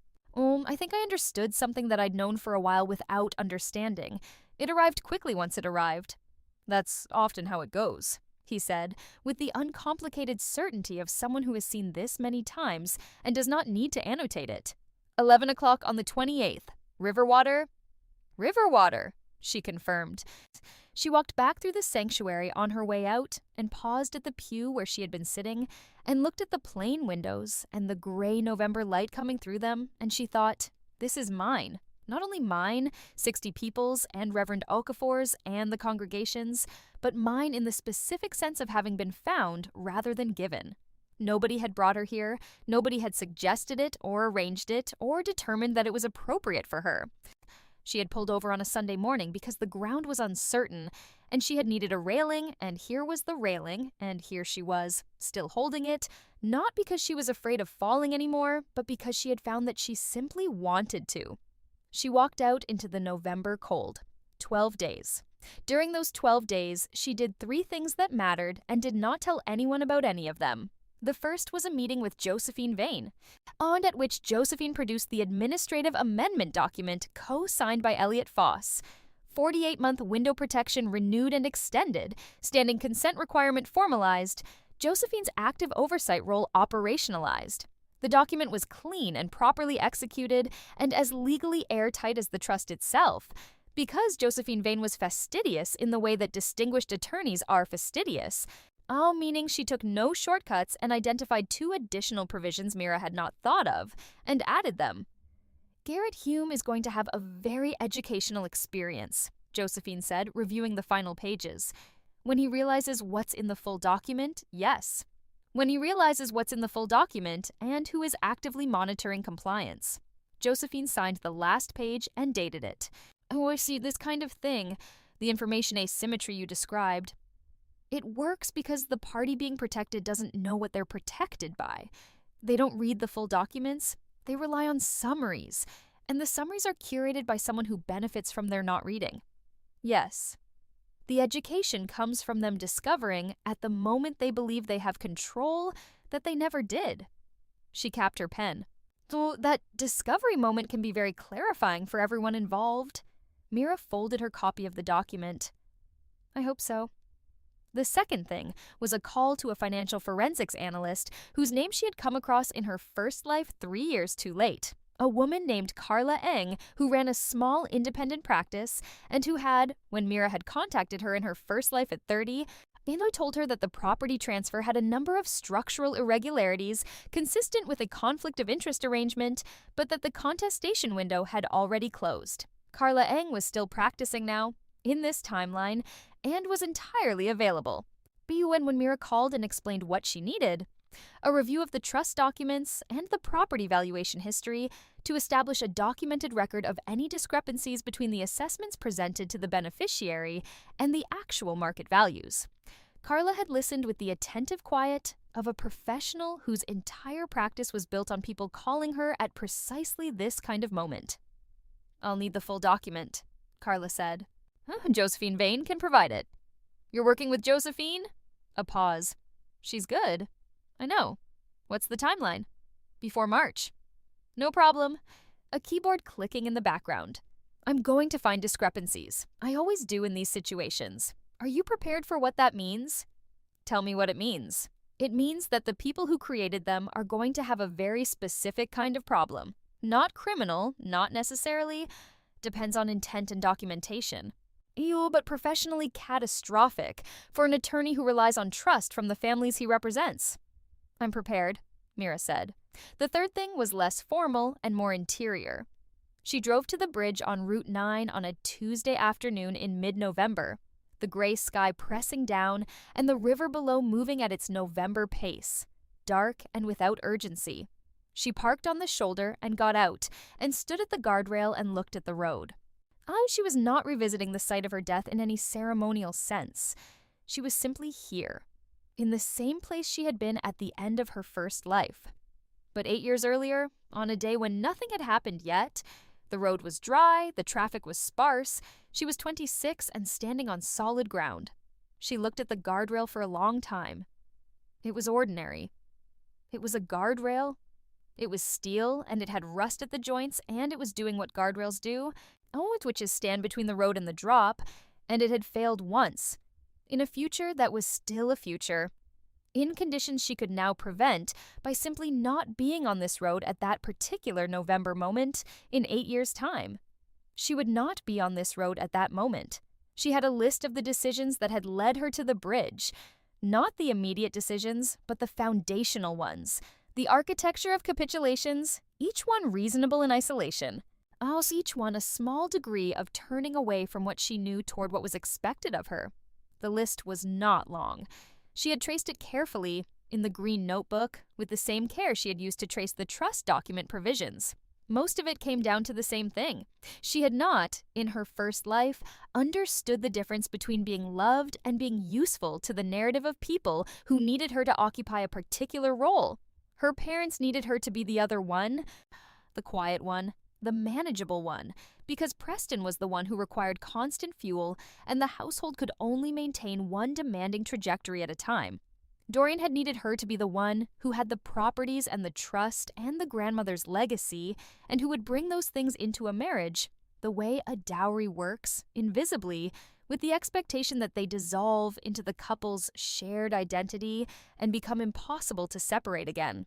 I think I understood something that I'd known for a while without understanding. It arrived quickly once it arrived." "That's often how it goes," he said, with the uncomplicated certainty of someone who has seen this many times and does not need to annotate it. 11 o'clock on the 28th. Riverwater?" "Riverwater," she confirmed. She walked back through the sanctuary on her way out and paused at the pew where she had been sitting and looked at the plain windows and the gray November light coming through them, and she thought, this is mine. Not only mine, 60 people's and Reverend Okafor's and the congregation's, but mine in the specific sense of having been found rather than given. Nobody had brought her here, nobody had suggested it or arranged it or determined that it was appropriate for her. She had pulled over on a Sunday morning because the ground was uncertain, and she had needed a railing, and here was the railing, and here she was, still holding it, not because she was afraid of falling anymore, but because she had found that she simply wanted to. She walked out into the November cold. 12 days. During those 12 days, she did 3 things that mattered and did not tell anyone about any of them. The first was a meeting with Josephine Vane, and at which Josephine produced the administrative amendment document co-signed by Elliot Foss. 48-month window protection renewed and extended, standing consent requirement formalized, Josephine's active oversight role operationalized. The document was clean and properly executed and as legally airtight as the trust itself. Because Josephine Vane was fastidious in the way that distinguished attorneys are fastidious, Oh, meaning she took no shortcuts and identified 2 additional provisions Mira had not thought of, and added them. Garrett Hume is going to have a very educational experience, Josephine said, reviewing the final pages. When he realizes what's in the full document, yes. When he realizes what's in the full document and who is actively monitoring compliance. Josephine signed the last page and dated it. Oh, I see, this kind of thing, the information asymmetry you described. It works because the party being protected doesn't know what they're protected by. They don't read the full documents. They rely on summaries, and the summaries are curated by someone who benefits from their not reading. Yes. The education comes from them discovering, at the moment they believe they have control, that they never did. She capped her pen. So that discovery moment can be very clarifying for everyone involved. Mira folded her copy of the document. I hope so. The second thing was a call to a financial forensics analyst whose name she had come across in her first life 3 years too late. A woman named Carla Eng, who ran a small independent practice and who had, when Mira had contacted her in her first life at 30, Elo told her that the property transfer had a number of structural irregularities consistent with a conflict of interest arrangement, but that the contestation window had already closed. Carla Eng was still practicing now, in this timeline, and was entirely available. But when Mira called and explained what she needed, a review of the trust documents and the property valuation history to establish a documented record of any discrepancies between the assessments presented to the beneficiary and the actual market values. Carla had listened with the attentive quiet of a professional whose entire practice was built on people calling her at precisely this kind of moment. I'll need the full document, Carla said. Josephine Vane can provide it. You're working with Josephine? A pause. She's good. I know. What's the timeline? Before March. No problem. A keyboard clicking in the background. I'm going to find discrepancies. I always do in these situations. Are you prepared for what that means? Tell me what it means. It means that the people who created them are going to have a very specific kind of problem. Not criminal, not necessarily. Depends on intent and documentation. Ew, but professionally catastrophic for an attorney who relies on trust from the families he represents. I'm prepared, Mira said. The third thing was less formal and more interior. She drove to the bridge on Route 9 on a Tuesday afternoon in mid-November, the gray sky pressing down and the river below moving at its November pace, dark and without urgency. She parked on the shoulder and got out and stood at the guardrail and looked at the road. She was not revisiting the site of her death in any ceremonial sense. She was simply here, in the same place she had been at the end of her first life. But 8 years earlier, on a day when nothing had happened yet, the road was dry, the traffic was sparse, she was 26 and standing on solid ground. She looked at the guardrail for a long time. It was ordinary. It was a guardrail. It was steel, and it had rust at the joints, and it was doing what guardrails do, which is stand between the road and the drop, and it had failed once, in a future that was still a future, in conditions she could now prevent by simply not being on this road at that particular November moment in 8 years' time. She would not be on this road at that moment. She had a list of the decisions that had led her to the bridge, not the immediate decisions, but the foundational ones, the architecture of capitulations, each one reasonable in isolation. Each one a small degree of turning away from what she knew toward what was expected of her. The list was not long. She had traced it carefully in the green notebook with the same care she had used to trace the trust document provisions. Most of it came down to the same thing. She had not, in her first life, understood the difference between being loved and being useful to the narrative of people who needed her to occupy a particular role. Her parents needed her to be the other one, the quiet one, the manageable one, because Preston was the one who required constant fuel and the household could only maintain one demanding trajectory at a time. Dorian had needed her to be the one who had the properties and the trust and the grandmother's legacy and who would bring those things into a marriage the way a dowry works, invisibly, with the expectation that they dissolve into the couple's shared identity and become impossible to separate again.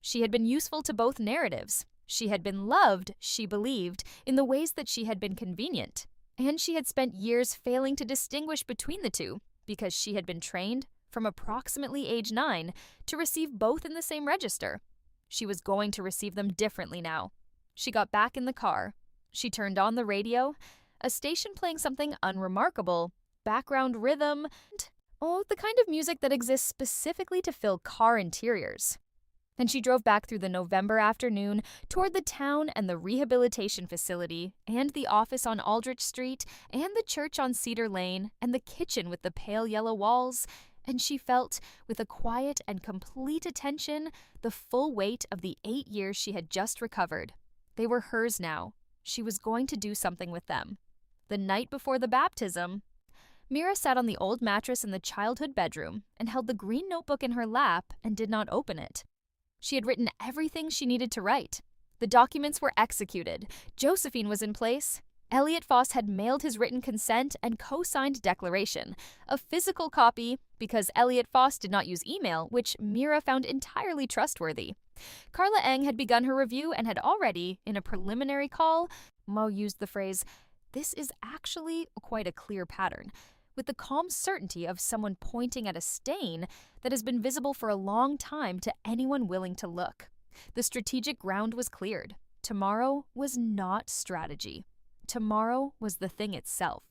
She had been useful to both narratives. She had been loved, she believed, in the ways that she had been convenient. And she had spent years failing to distinguish between the two because she had been trained from approximately age 9, to receive both in the same register. She was going to receive them differently now. She got back in the car. She turned on the radio, a station playing something unremarkable, background rhythm, the kind of music that exists specifically to fill car interiors. And she drove back through the November afternoon toward the town and the rehabilitation facility and the office on Aldrich Street and the church on Cedar Lane and the kitchen with the pale yellow walls, and she felt, with a quiet and complete attention, the full weight of the 8 years she had just recovered. They were hers now. She was going to do something with them. The night before the baptism, Mira sat on the old mattress in the childhood bedroom and held the green notebook in her lap and did not open it. She had written everything she needed to write. The documents were executed. Josephine was in place. Elliot Foss had mailed his written consent and co-signed declaration, a physical copy, because Elliot Foss did not use email, which Mira found entirely trustworthy. Carla Eng had begun her review and had already, in a preliminary call, Mo used the phrase, "This is actually quite a clear pattern," with the calm certainty of someone pointing at a stain that has been visible for a long time to anyone willing to look. The strategic ground was cleared. Tomorrow was not strategy. Tomorrow was the thing itself.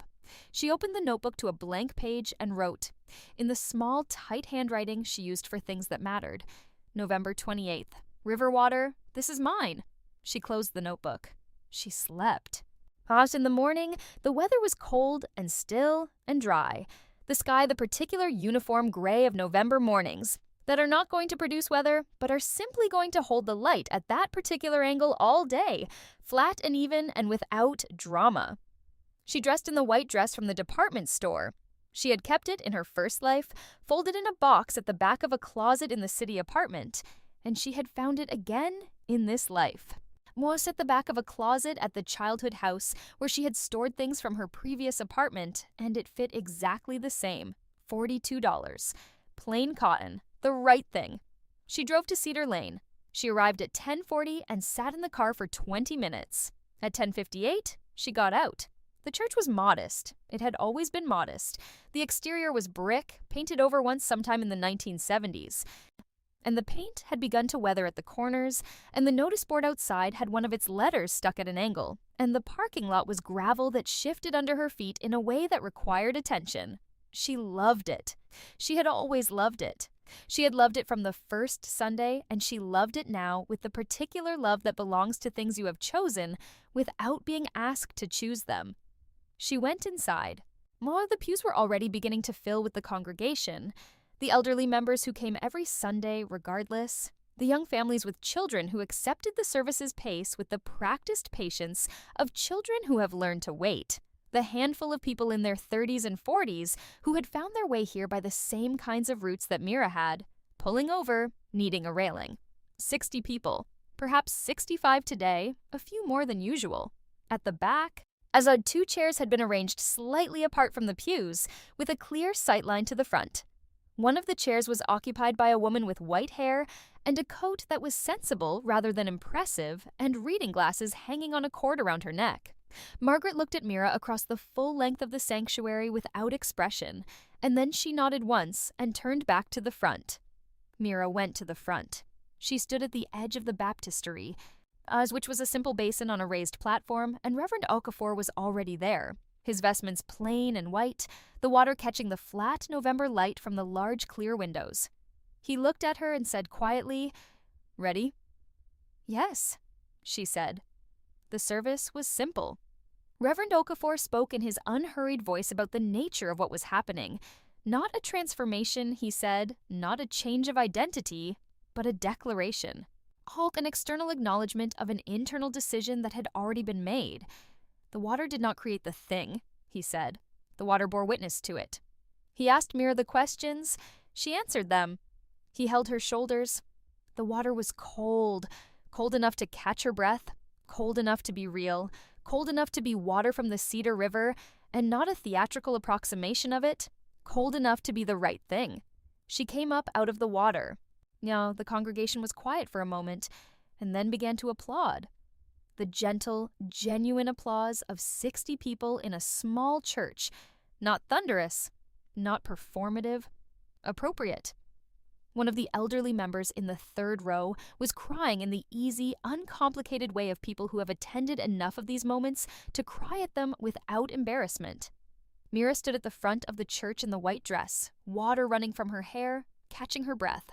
She opened the notebook to a blank page and wrote, in the small, tight handwriting she used for things that mattered, November 28th. Riverwater, this is mine. She closed the notebook. She slept. Hot in the morning, the weather was cold and still and dry. The sky the particular uniform gray of November mornings that are not going to produce weather, but are simply going to hold the light at that particular angle all day, flat and even and without drama. She dressed in the white dress from the department store. She had kept it in her first life, folded in a box at the back of a closet in the city apartment, and she had found it again in this life. Was at the back of a closet at the childhood house where she had stored things from her previous apartment, and it fit exactly the same, $42. Plain cotton, the right thing. She drove to Cedar Lane. She arrived at 10:40 and sat in the car for 20 minutes. At 10:58, she got out. The church was modest. It had always been modest. The exterior was brick, painted over once sometime in the 1970s. And the paint had begun to weather at the corners, and the notice board outside had one of its letters stuck at an angle, and the parking lot was gravel that shifted under her feet in a way that required attention. She loved it. She had always loved it. She had loved it from the first Sunday, and she loved it now with the particular love that belongs to things you have chosen without being asked to choose them. She went inside. More of the pews were already beginning to fill with the congregation, the elderly members who came every Sunday regardless, the young families with children who accepted the service's pace with the practiced patience of children who have learned to wait, the handful of people in their 30s and 40s who had found their way here by the same kinds of routes that Mira had, pulling over, needing a railing. 60 people, perhaps 65 today, a few more than usual. At the back, as odd 2 chairs had been arranged slightly apart from the pews, with a clear sightline to the front. One of the chairs was occupied by a woman with white hair and a coat that was sensible rather than impressive, and reading glasses hanging on a cord around her neck. Margaret looked at Mira across the full length of the sanctuary without expression, and then she nodded once and turned back to the front. Mira went to the front. She stood at the edge of the baptistery, which was a simple basin on a raised platform, and Reverend Okafor was already there. His vestments plain and white, the water catching the flat November light from the large clear windows. He looked at her and said quietly, "Ready?" "Yes," she said. The service was simple. Reverend Okafor spoke in his unhurried voice about the nature of what was happening. Not a transformation, he said, not a change of identity, but a declaration. An external acknowledgement of an internal decision that had already been made. The water did not create the thing, he said. The water bore witness to it. He asked Mira the questions. She answered them. He held her shoulders. The water was cold, cold enough to catch her breath, cold enough to be real, cold enough to be water from the Cedar River, and not a theatrical approximation of it, cold enough to be the right thing. She came up out of the water. Now, the congregation was quiet for a moment, and then began to applaud. The gentle, genuine applause of 60 people in a small church, not thunderous, not performative, appropriate. One of the elderly members in the third row was crying in the easy, uncomplicated way of people who have attended enough of these moments to cry at them without embarrassment. Mira stood at the front of the church in the white dress, water running from her hair, catching her breath.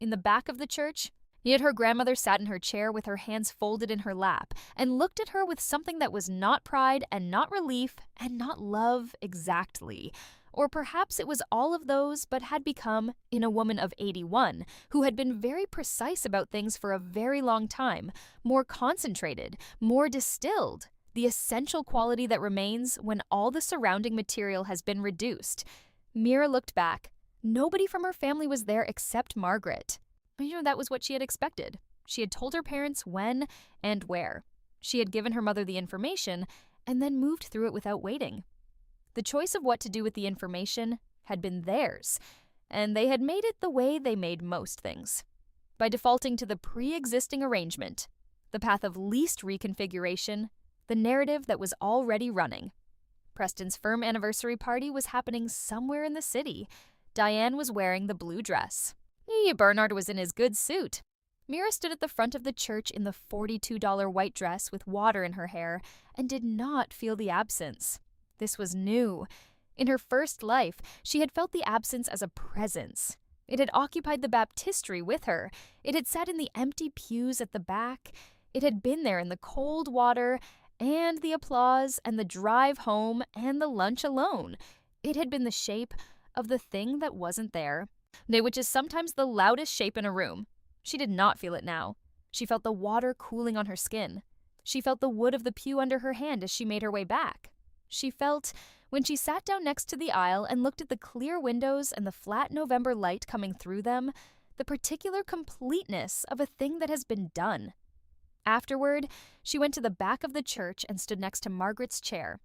In the back of the church, yet her grandmother sat in her chair with her hands folded in her lap and looked at her with something that was not pride and not relief and not love exactly. Or perhaps it was all of those but had become, in a woman of 81, who had been very precise about things for a very long time, more concentrated, more distilled, the essential quality that remains when all the surrounding material has been reduced. Mira looked back. Nobody from her family was there except Margaret. That was what she had expected. She had told her parents when and where. She had given her mother the information and then moved through it without waiting. The choice of what to do with the information had been theirs, and they had made it the way they made most things. By defaulting to the pre-existing arrangement, the path of least reconfiguration, the narrative that was already running. Preston's firm anniversary party was happening somewhere in the city. Diane was wearing the blue dress. Bernard was in his good suit. Mira stood at the front of the church in the $42 white dress with water in her hair and did not feel the absence. This was new. In her first life, she had felt the absence as a presence. It had occupied the baptistry with her. It had sat in the empty pews at the back. It had been there in the cold water and the applause and the drive home and the lunch alone. It had been the shape of the thing that wasn't there, which is sometimes the loudest shape in a room. She did not feel it now. She felt the water cooling on her skin. She felt the wood of the pew under her hand as she made her way back. She felt, when she sat down next to the aisle and looked at the clear windows and the flat November light coming through them, the particular completeness of a thing that has been done. Afterward, she went to the back of the church and stood next to Margaret's chair.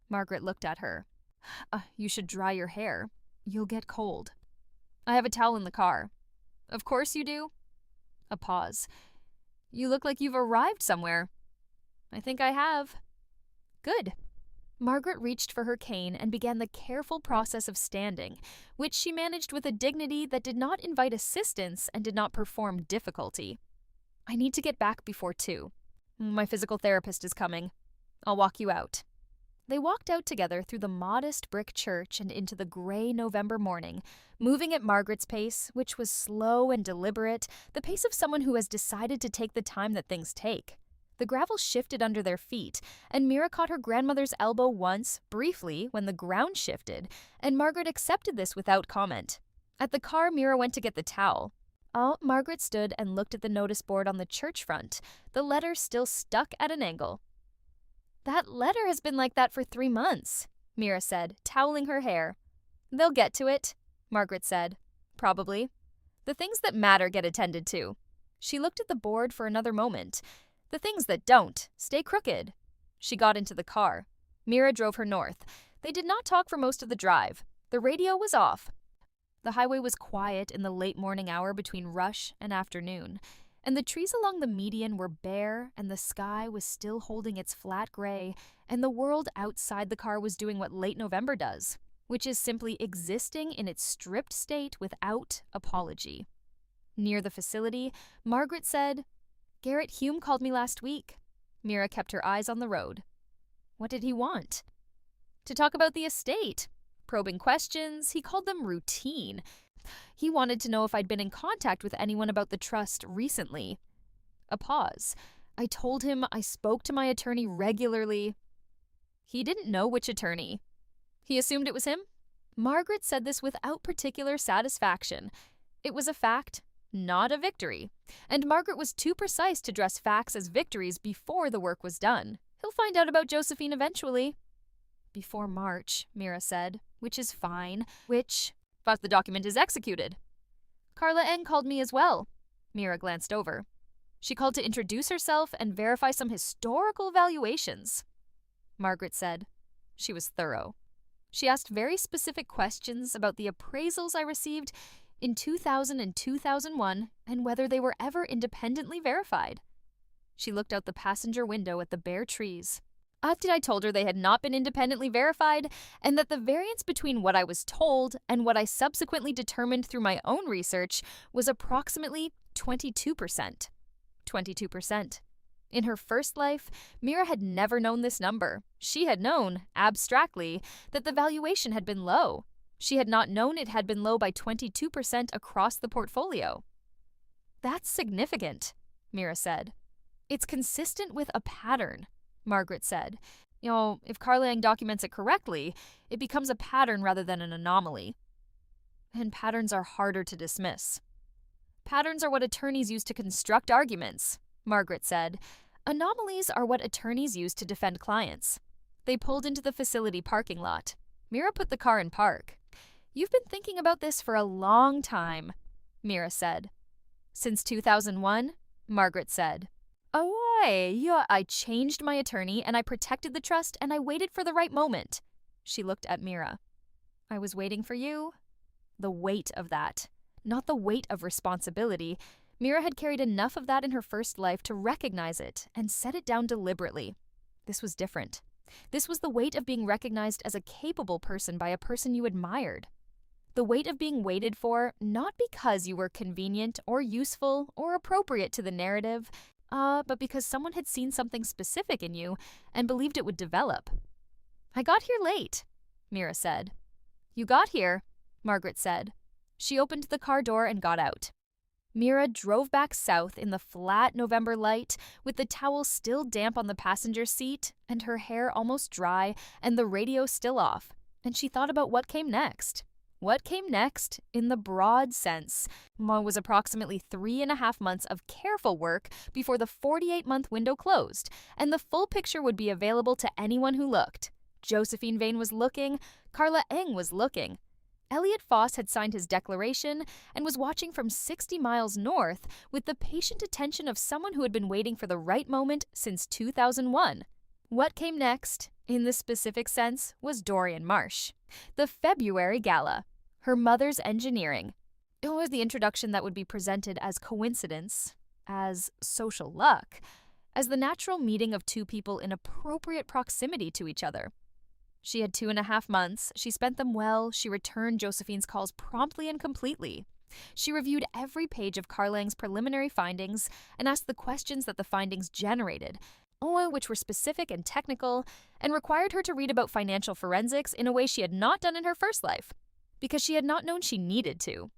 Margaret looked at her. You should dry your hair. You'll get cold. I have a towel in the car. Of course you do. A pause. You look like you've arrived somewhere. I think I have. Good. Margaret reached for her cane and began the careful process of standing, which she managed with a dignity that did not invite assistance and did not perform difficulty. I need to get back before 2. My physical therapist is coming. I'll walk you out. They walked out together through the modest brick church and into the gray November morning, moving at Margaret's pace, which was slow and deliberate, the pace of someone who has decided to take the time that things take. The gravel shifted under their feet, and Mira caught her grandmother's elbow once, briefly, when the ground shifted, and Margaret accepted this without comment. At the car, Mira went to get the towel. Margaret stood and looked at the notice board on the church front, the letter still stuck at an angle. That letter has been like that for 3 months, Mira said, toweling her hair. They'll get to it, Margaret said. Probably. The things that matter get attended to. She looked at the board for another moment. The things that don't stay crooked. She got into the car. Mira drove her north. They did not talk for most of the drive. The radio was off. The highway was quiet in the late morning hour between rush and afternoon, and the trees along the median were bare, and the sky was still holding its flat gray, and the world outside the car was doing what late November does, which is simply existing in its stripped state without apology. Near the facility, Margaret said, Garrett Hume called me last week. Mira kept her eyes on the road. What did he want? To talk about the estate. Probing questions, he called them routine. He wanted to know if I'd been in contact with anyone about the trust recently. A pause. I told him I spoke to my attorney regularly. He didn't know which attorney. He assumed it was him? Margaret said this without particular satisfaction. It was a fact, not a victory. And Margaret was too precise to dress facts as victories before the work was done. He'll find out about Josephine eventually. Before March, Mira said, which is fine, but the document is executed. Carla N. called me as well. Mira glanced over. She called to introduce herself and verify some historical valuations. Margaret said. She was thorough. She asked very specific questions about the appraisals I received in 2000 and 2001 and whether they were ever independently verified. She looked out the passenger window at the bare trees. After I told her they had not been independently verified, and that the variance between what I was told and what I subsequently determined through my own research was approximately 22%. 22%. In her first life, Mira had never known this number. She had known, abstractly, that the valuation had been low. She had not known it had been low by 22% across the portfolio. That's significant, Mira said. It's consistent with a pattern, Margaret said. If Carla Yang documents it correctly, it becomes a pattern rather than an anomaly. And patterns are harder to dismiss. Patterns are what attorneys use to construct arguments, Margaret said. Anomalies are what attorneys use to defend clients. They pulled into the facility parking lot. Mira put the car in park. You've been thinking about this for a long time, Mira said. Since 2001, Margaret said. I changed my attorney and I protected the trust and I waited for the right moment. She looked at Mira. I was waiting for you. The weight of that. Not the weight of responsibility. Mira had carried enough of that in her first life to recognize it and set it down deliberately. This was different. This was the weight of being recognized as a capable person by a person you admired. The weight of being waited for, not because you were convenient or useful or appropriate to the narrative, but because someone had seen something specific in you and believed it would develop. I got here late, Mira said. You got here, Margaret said. She opened the car door and got out. Mira drove back south in the flat November light, with the towel still damp on the passenger seat and her hair almost dry and the radio still off, and she thought about what came next. What came next, in the broad sense, was approximately 3.5 months of careful work before the 48-month window closed, and the full picture would be available to anyone who looked. Josephine Vane was looking, Carla Eng was looking. Elliot Foss had signed his declaration and was watching from 60 miles north with the patient attention of someone who had been waiting for the right moment since 2001. What came next, in the specific sense, was Dorian Marsh. The February Gala. Her mother's engineering. It was the introduction that would be presented as coincidence, as social luck, as the natural meeting of two people in appropriate proximity to each other. She had 2.5 months, she spent them well, she returned Josephine's calls promptly and completely. She reviewed every page of Carlang's preliminary findings and asked the questions that the findings generated, which were specific and technical, and required her to read about financial forensics in a way she had not done in her first life, because she had not known she needed to.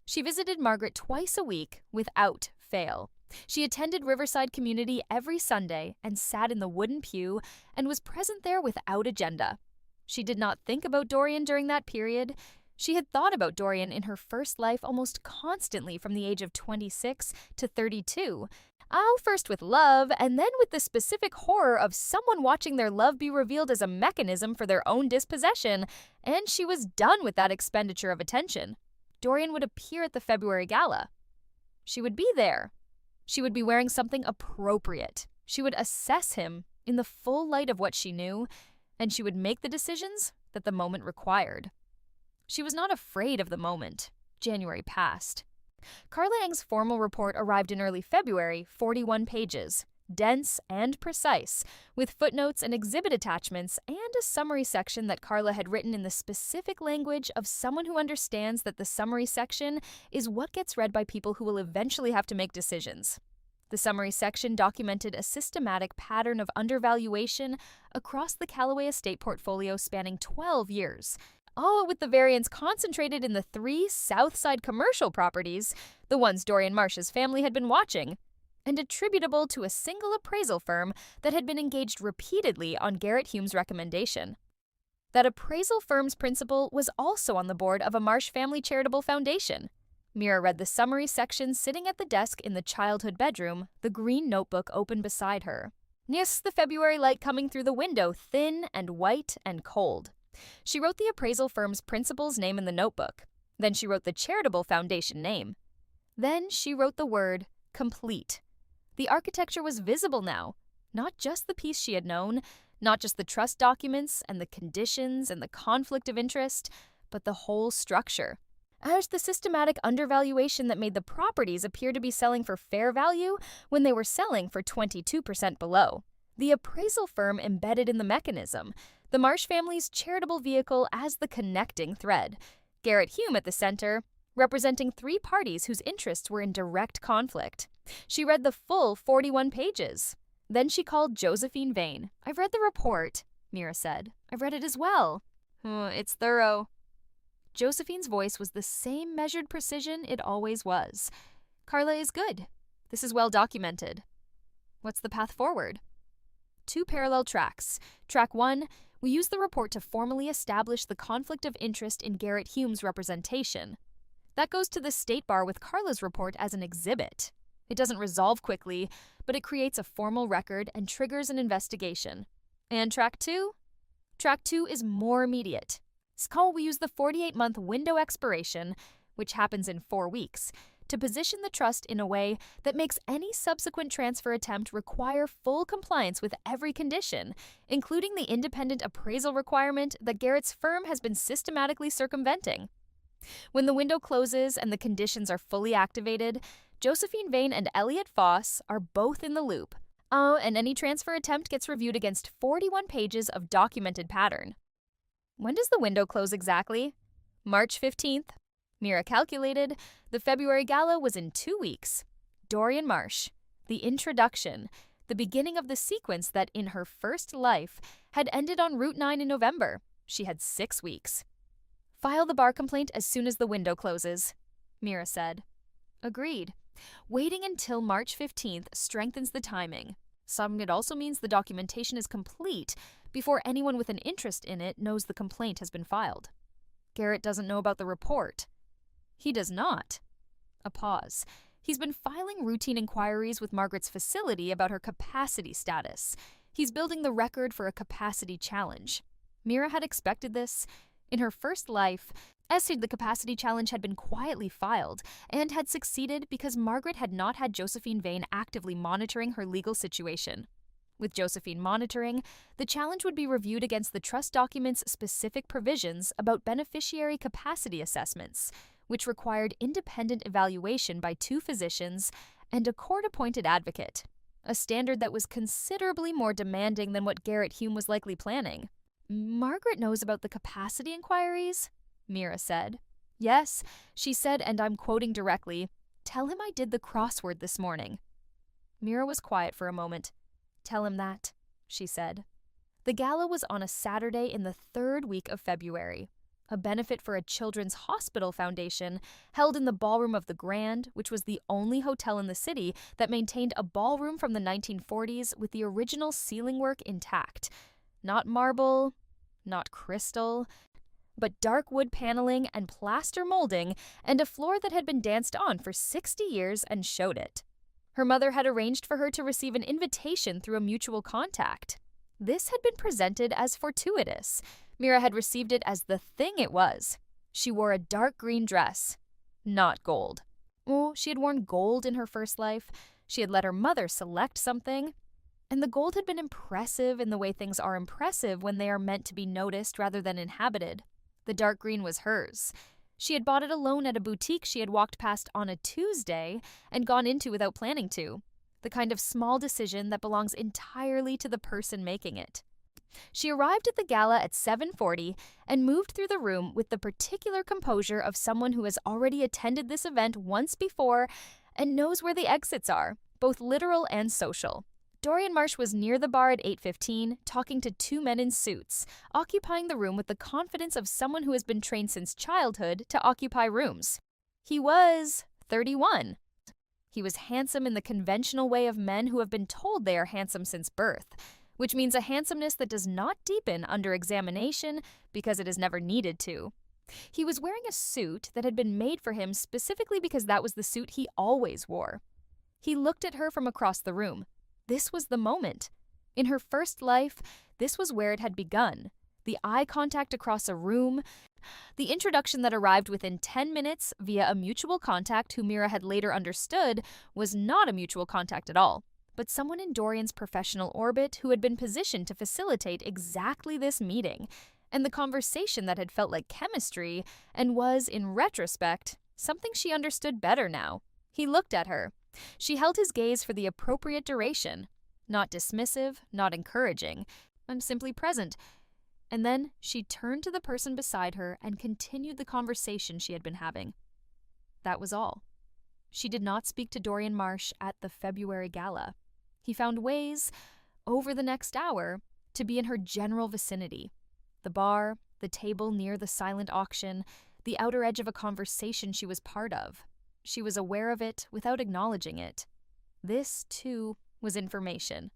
She visited Margaret twice a week without fail. She attended Riverside Community every Sunday and sat in the wooden pew and was present there without agenda. She did not think about Dorian during that period. She had thought about Dorian in her first life almost constantly from the age of 26 to 32. First with love, and then with the specific horror of someone watching their love be revealed as a mechanism for their own dispossession, and she was done with that expenditure of attention. Dorian would appear at the February Gala. She would be there. She would be wearing something appropriate. She would assess him in the full light of what she knew, and she would make the decisions that the moment required. She was not afraid of the moment. January passed. Carla Eng's formal report arrived in early February, 41 pages, dense and precise, with footnotes and exhibit attachments and a summary section that Carla had written in the specific language of someone who understands that the summary section is what gets read by people who will eventually have to make decisions. The summary section documented a systematic pattern of undervaluation across the Callaway estate portfolio spanning 12 years, all with the variance concentrated in the 3 Southside commercial properties, the ones Dorian Marsh's family had been watching, and attributable to a single appraisal firm that had been engaged repeatedly on Garrett Hume's recommendation. That appraisal firm's principal was also on the board of a Marsh Family Charitable Foundation. Mira read the summary section sitting at the desk in the childhood bedroom, the green notebook open beside her. Yes, the February light coming through the window, thin and white and cold. She wrote the appraisal firm's principal's name in the notebook. Then she wrote the charitable foundation name. Then she wrote the word complete. The architecture was visible now, not just the piece she had known, not just the trust documents and the conditions and the conflict of interest, but the whole structure. As the systematic undervaluation that made the properties appear to be selling for fair value when they were selling for 22% below. The appraisal firm embedded in the mechanism, the Marsh family's charitable vehicle as the connecting thread, Garrett Hume at the center, representing three parties whose interests were in direct conflict. She read the full 41 pages. Then she called Josephine Vane. "I've read the report," Mira said. "I've read it as well." It's thorough." Josephine's voice was the same measured precision it always was. "Carla is good. This is well documented. What's the path forward?" Two parallel tracks. Track 1, we use the report to formally establish the conflict of interest in Garrett Hume's representation. That goes to the state bar with Carla's report as an exhibit. It doesn't resolve quickly, but it creates a formal record and triggers an investigation. And track 2? Track 2 is more immediate. We use the 48-month window expiration, which happens in 4 weeks, to position the trust in a way that makes any subsequent transfer attempt require full compliance with every condition, including the independent appraisal requirement that Garrett's firm has been systematically circumventing. When the window closes and the conditions are fully activated, Josephine Vane and Elliot Foss are both in the loop. And any transfer attempt gets reviewed against 41 pages of documented pattern. When does the window close exactly? March 15th. Mira calculated. The February gala was in 2 weeks. Dorian Marsh. The introduction. The beginning of the sequence that, in her first life, had ended on Route 9 in November. She had 6 weeks. "File the bar complaint as soon as the window closes," Mira said. Agreed. Waiting until March 15th strengthens the timing. It also means the documentation is complete before anyone with an interest in it knows the complaint has been filed. Garrett doesn't know about the report. He does not. A pause. He's been filing routine inquiries with Margaret's facility about her capacity status. He's building the record for a capacity challenge. Mira had expected this. In her first life, the capacity challenge had been quietly filed and had succeeded because Margaret had not had Josephine Vane actively monitoring her legal situation. With Josephine monitoring, the challenge would be reviewed against the trust document's specific provisions about beneficiary capacity assessments, which required independent evaluation by 2 physicians and a court-appointed advocate, a standard that was considerably more demanding than what Garrett Hume was likely planning. "Margaret knows about the capacity inquiries?" Mira said. "Yes," she said, and I'm quoting directly, "Tell him I did the crossword this morning." Mira was quiet for a moment. "Tell him that," she said. The gala was on a Saturday in the 3rd week of February. A benefit for a children's hospital foundation held in the ballroom of the Grand, which was the only hotel in the city that maintained a ballroom from the 1940s with the original ceiling work intact. Not marble, not crystal, but dark wood paneling and plaster molding and a floor that had been danced on for 60 years and showed it. Her mother had arranged for her to receive an invitation through a mutual contact. This had been presented as fortuitous. Mira had received it as the thing it was. She wore a dark green dress. Not gold. She had worn gold in her first life. She had let her mother select something. And the gold had been impressive in the way things are impressive when they are meant to be noticed rather than inhabited. The dark green was hers. She had bought it alone at a boutique she had walked past on a Tuesday and gone into without planning to. The kind of small decision that belongs entirely to the person making it. She arrived at the gala at 7:40 and moved through the room with the particular composure of someone who has already attended this event once before and knows where the exits are, both literal and social. Dorian Marsh was near the bar at 8:15, talking to 2 men in suits, occupying the room with the confidence of someone who has been trained since childhood to occupy rooms. He was 31. He was handsome in the conventional way of men who have been told they are handsome since birth, which means a handsomeness that does not deepen under examination because it is never needed to. He was wearing a suit that had been made for him specifically because that was the suit he always wore. He looked at her from across the room. This was the moment. In her first life, this was where it had begun. The eye contact across a room, the introduction that arrived within 10 minutes via a mutual contact who Mira had later understood was not a mutual contact at all, but someone in Dorian's professional orbit who had been positioned to facilitate exactly this meeting, and the conversation that had felt like chemistry and was, in retrospect, something she understood better now. He looked at her. She held his gaze for the appropriate duration. Not dismissive, not encouraging. I'm simply present. And then she turned to the person beside her and continued the conversation she had been having. That was all. She did not speak to Dorian Marsh at the February gala. He found ways, over the next hour, to be in her general vicinity. The bar, the table near the silent auction, the outer edge of a conversation she was part of. She was aware of it without acknowledging it. This, too, was information.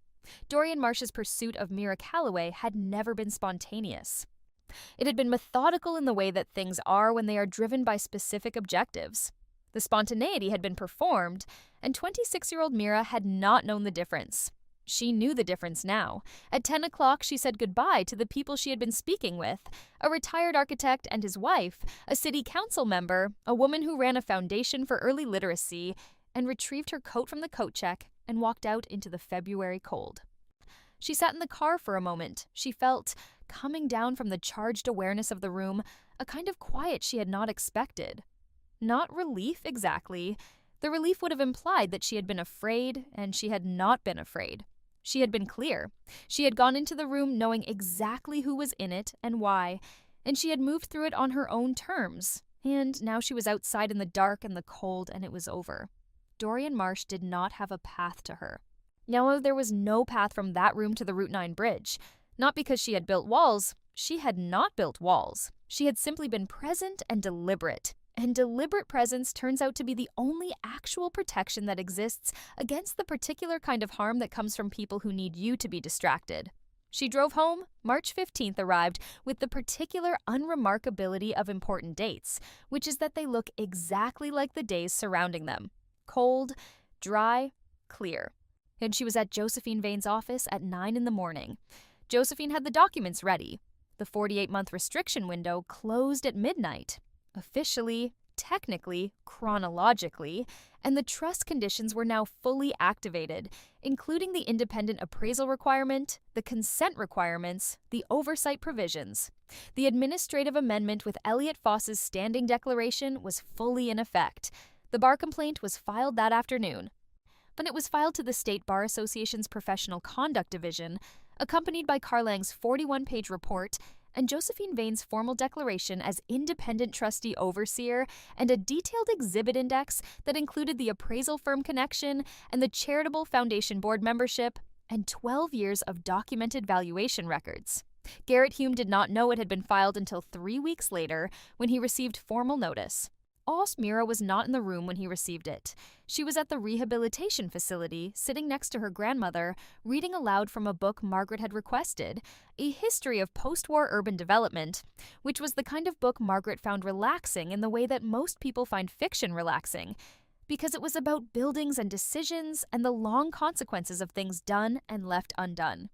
Dorian Marsh's pursuit of Mira Calloway had never been spontaneous. It had been methodical in the way that things are when they are driven by specific objectives. The spontaneity had been performed, and 26-year-old Mira had not known the difference. She knew the difference now. At 10 o'clock, she said goodbye to the people she had been speaking with, a retired architect and his wife, a city council member, a woman who ran a foundation for early literacy, and retrieved her coat from the coat check and walked out into the February cold. She sat in the car for a moment. She felt, coming down from the charged awareness of the room, a kind of quiet she had not expected. Not relief exactly. The relief would have implied that she had been afraid, and she had not been afraid. She had been clear. She had gone into the room knowing exactly who was in it and why, and she had moved through it on her own terms. And now she was outside in the dark and the cold, and it was over. Dorian Marsh did not have a path to her. Now there was no path from that room to the Route 9 bridge. Not because she had built walls. She had not built walls. She had simply been present and deliberate. And deliberate presence turns out to be the only actual protection that exists against the particular kind of harm that comes from people who need you to be distracted. She drove home. March 15th arrived with the particular unremarkability of important dates, which is that they look exactly like the days surrounding them. Cold, dry, clear. And she was at Josephine Vane's office at 9 in the morning. Josephine had the documents ready. The 48-month restriction window closed at midnight. Officially, technically, chronologically, and the trust conditions were now fully activated, including the independent appraisal requirement, the consent requirements, the oversight provisions. The administrative amendment with Elliot Foss's standing declaration was fully in effect. The bar complaint was filed that afternoon. But it was filed to the State Bar Association's Professional Conduct Division, accompanied by Carlang's 41-page report and Josephine Vane's formal declaration as independent trustee overseer and a detailed exhibit index that included the appraisal firm connection and the charitable foundation board membership and 12 years of documented valuation records. Garrett Hume did not know it had been filed until 3 weeks later when he received formal notice. Mira was not in the room when he received it. She was at the rehabilitation facility, sitting next to her grandmother, reading aloud from a book Margaret had requested, A History of Post-War Urban Development, which was the kind of book Margaret found relaxing in the way that most people find fiction relaxing, because it was about buildings and decisions and the long consequences of things done and left undone.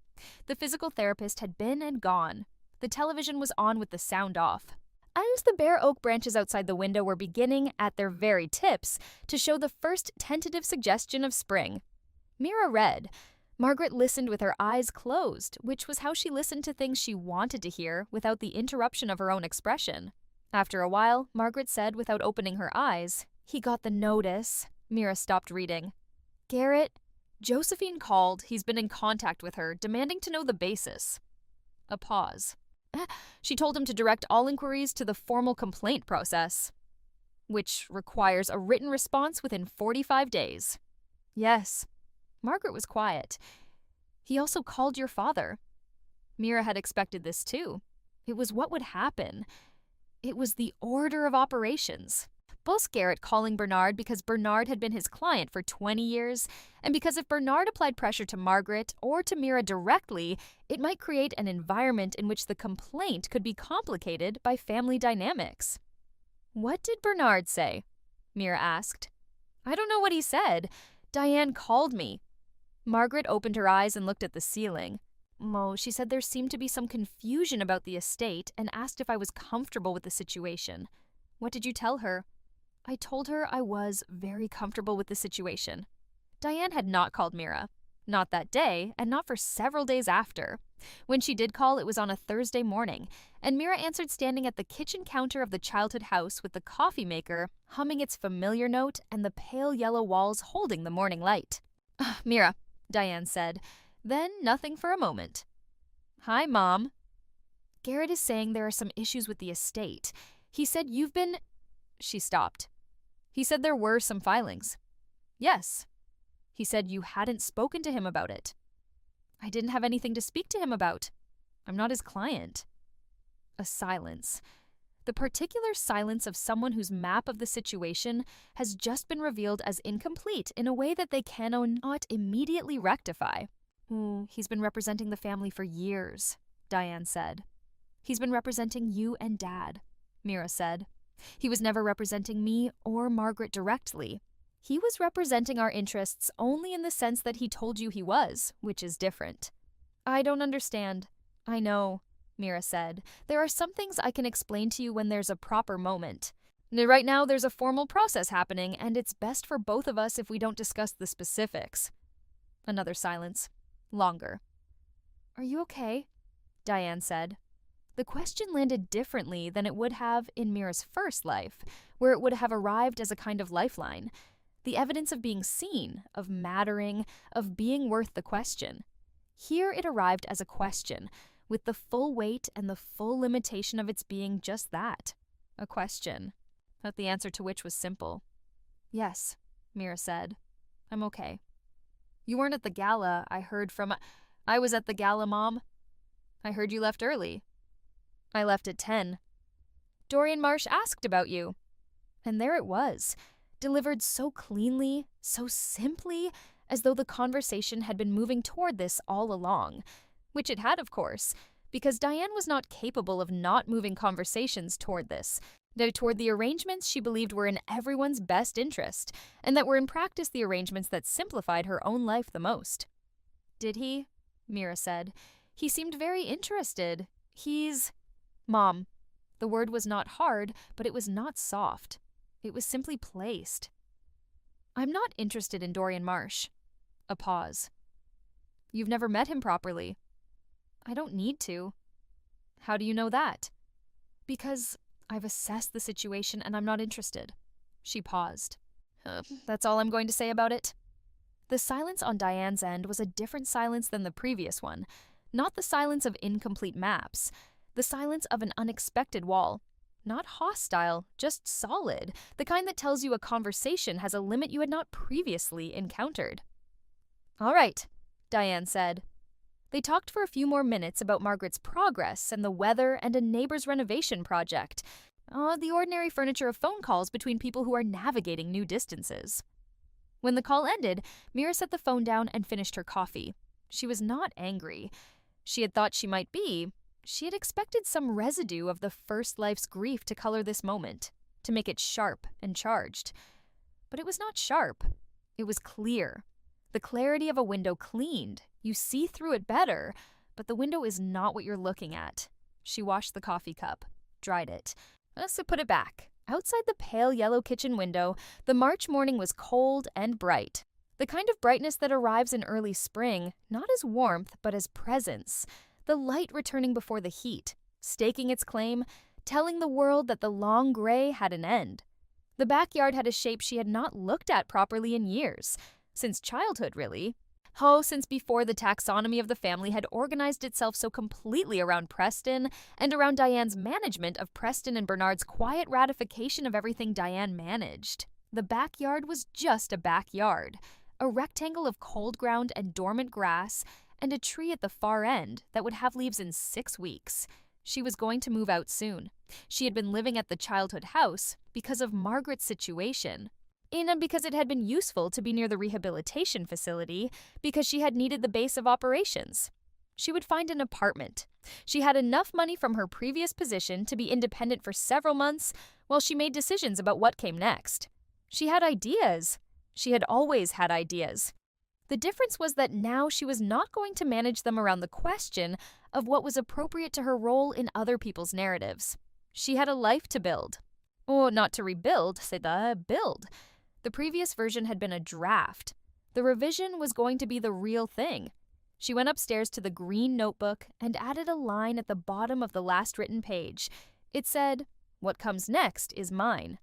The physical therapist had been and gone. The television was on with the sound off. As the bare oak branches outside the window were beginning, at their very tips, to show the first tentative suggestion of spring. Mira read. Margaret listened with her eyes closed, which was how she listened to things she wanted to hear without the interruption of her own expression. After a while, Margaret said without opening her eyes, "He got the notice." Mira stopped reading. "Garrett, Josephine called. He's been in contact with her, demanding to know the basis." A pause. She told him to direct all inquiries to the formal complaint process, which requires a written response within 45 days. Yes. Margaret was quiet. He also called your father. Mira had expected this too. It was what would happen. It was the order of operations. Both Garrett calling Bernard because Bernard had been his client for 20 years, and because if Bernard applied pressure to Margaret or to Mira directly, it might create an environment in which the complaint could be complicated by family dynamics. "What did Bernard say?" Mira asked. "I don't know what he said. Diane called me." Margaret opened her eyes and looked at the ceiling. She said there seemed to be some confusion about the estate and asked if I was comfortable with the situation. What did you tell her? I told her I was very comfortable with the situation. Diane had not called Mira. Not that day, and not for several days after. When she did call, it was on a Thursday morning, and Mira answered standing at the kitchen counter of the childhood house with the coffee maker humming its familiar note and the pale yellow walls holding the morning light. "Mira," Diane said, Then nothing for a moment. "Hi, Mom." "Garrett is saying there are some issues with the estate. He said you've been—" She stopped. "He said there were some filings." "Yes." "He said you hadn't spoken to him about it." "I didn't have anything to speak to him about. I'm not his client." A silence. The particular silence of someone whose map of the situation has just been revealed as incomplete in a way that they cannot immediately rectify. He's been representing the family for years," Diane said. "He's been representing you and Dad," Mira said. "He was never representing me or Margaret directly. He was representing our interests only in the sense that he told you he was, which is different." "I don't understand." "I know," Mira said. "There are some things I can explain to you when there's a proper moment. Right now there's a formal process happening, and it's best for both of us if we don't discuss the specifics." Another silence. Longer. "Are you okay?" Diane said. The question landed differently than it would have in Mira's first life, where it would have arrived as a kind of lifeline. The evidence of being seen, of mattering, of being worth the question. Here it arrived as a question, with the full weight and the full limitation of its being just that, a question, but the answer to which was simple. "Yes," Mira said. "I'm okay." "You weren't at the gala, I heard from—" "I was at the gala, Mom." "I heard you left early." "I left at 10. Dorian Marsh asked about you." And there it was, delivered so cleanly, so simply, as though the conversation had been moving toward this all along. Which it had, of course, because Diane was not capable of not moving conversations toward this, toward the arrangements she believed were in everyone's best interest, and that were in practice the arrangements that simplified her own life the most. "Did he?" Mira said. "He seemed very interested. He's—" "Mom." The word was not hard, but it was not soft. It was simply placed. "I'm not interested in Dorian Marsh." A pause. "You've never met him properly." "I don't need to." "How do you know that?" "Because I've assessed the situation and I'm not interested." She paused. That's all I'm going to say about it." The silence on Diane's end was a different silence than the previous one. Not the silence of incomplete maps. The silence of an unexpected wall. Not hostile, just solid, the kind that tells you a conversation has a limit you had not previously encountered. "All right," Diane said. They talked for a few more minutes about Margaret's progress and the weather and a neighbor's renovation project. The ordinary furniture of phone calls between people who are navigating new distances. When the call ended, Mira set the phone down and finished her coffee. She was not angry. She had thought she might be. She had expected some residue of the first life's grief to color this moment, to make it sharp and charged. But it was not sharp. It was clear. The clarity of a window cleaned. You see through it better, but the window is not what you're looking at. She washed the coffee cup, dried it. So put it back. Outside the pale yellow kitchen window, the March morning was cold and bright. The kind of brightness that arrives in early spring, not as warmth, but as presence. The light returning before the heat, staking its claim, telling the world that the long gray had an end. The backyard had a shape she had not looked at properly in years. Since childhood, really. Since before the taxonomy of the family had organized itself so completely around Preston and around Diane's management of Preston and Bernard's quiet ratification of everything Diane managed. The backyard was just a backyard, a rectangle of cold ground and dormant grass, and a tree at the far end that would have leaves in 6 weeks. She was going to move out soon. She had been living at the childhood house because of Margaret's situation. And because it had been useful to be near the rehabilitation facility, because she had needed the base of operations. She would find an apartment. She had enough money from her previous position to be independent for several months while she made decisions about what came next. She had ideas. She had always had ideas. The difference was that now she was not going to manage them around the question of what was appropriate to her role in other people's narratives. She had a life to build. Or not to rebuild, build. The previous version had been a draft. The revision was going to be the real thing. She went upstairs to the green notebook and added a line at the bottom of the last written page. It said, "What comes next is mine."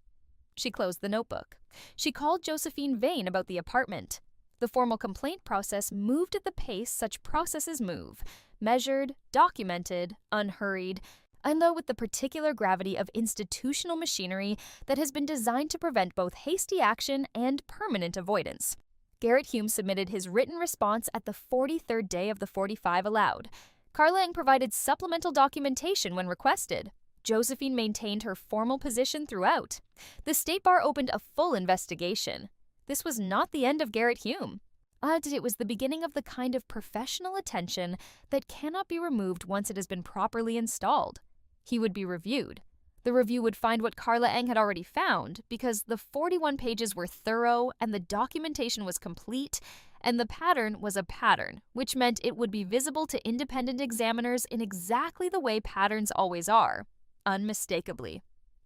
She closed the notebook. She called Josephine Vane about the apartment. The formal complaint process moved at the pace such processes move, measured, documented, unhurried, and though with the particular gravity of institutional machinery that has been designed to prevent both hasty action and permanent avoidance. Garrett Hume submitted his written response at the 43rd day of the 45 allowed. Carla Eng provided supplemental documentation when requested. Josephine maintained her formal position throughout. The State Bar opened a full investigation. This was not the end of Garrett Hume. It was the beginning of the kind of professional attention that cannot be removed once it has been properly installed. He would be reviewed. The review would find what Carla Eng had already found, because the 41 pages were thorough and the documentation was complete, and the pattern was a pattern, which meant it would be visible to independent examiners in exactly the way patterns always are, unmistakably.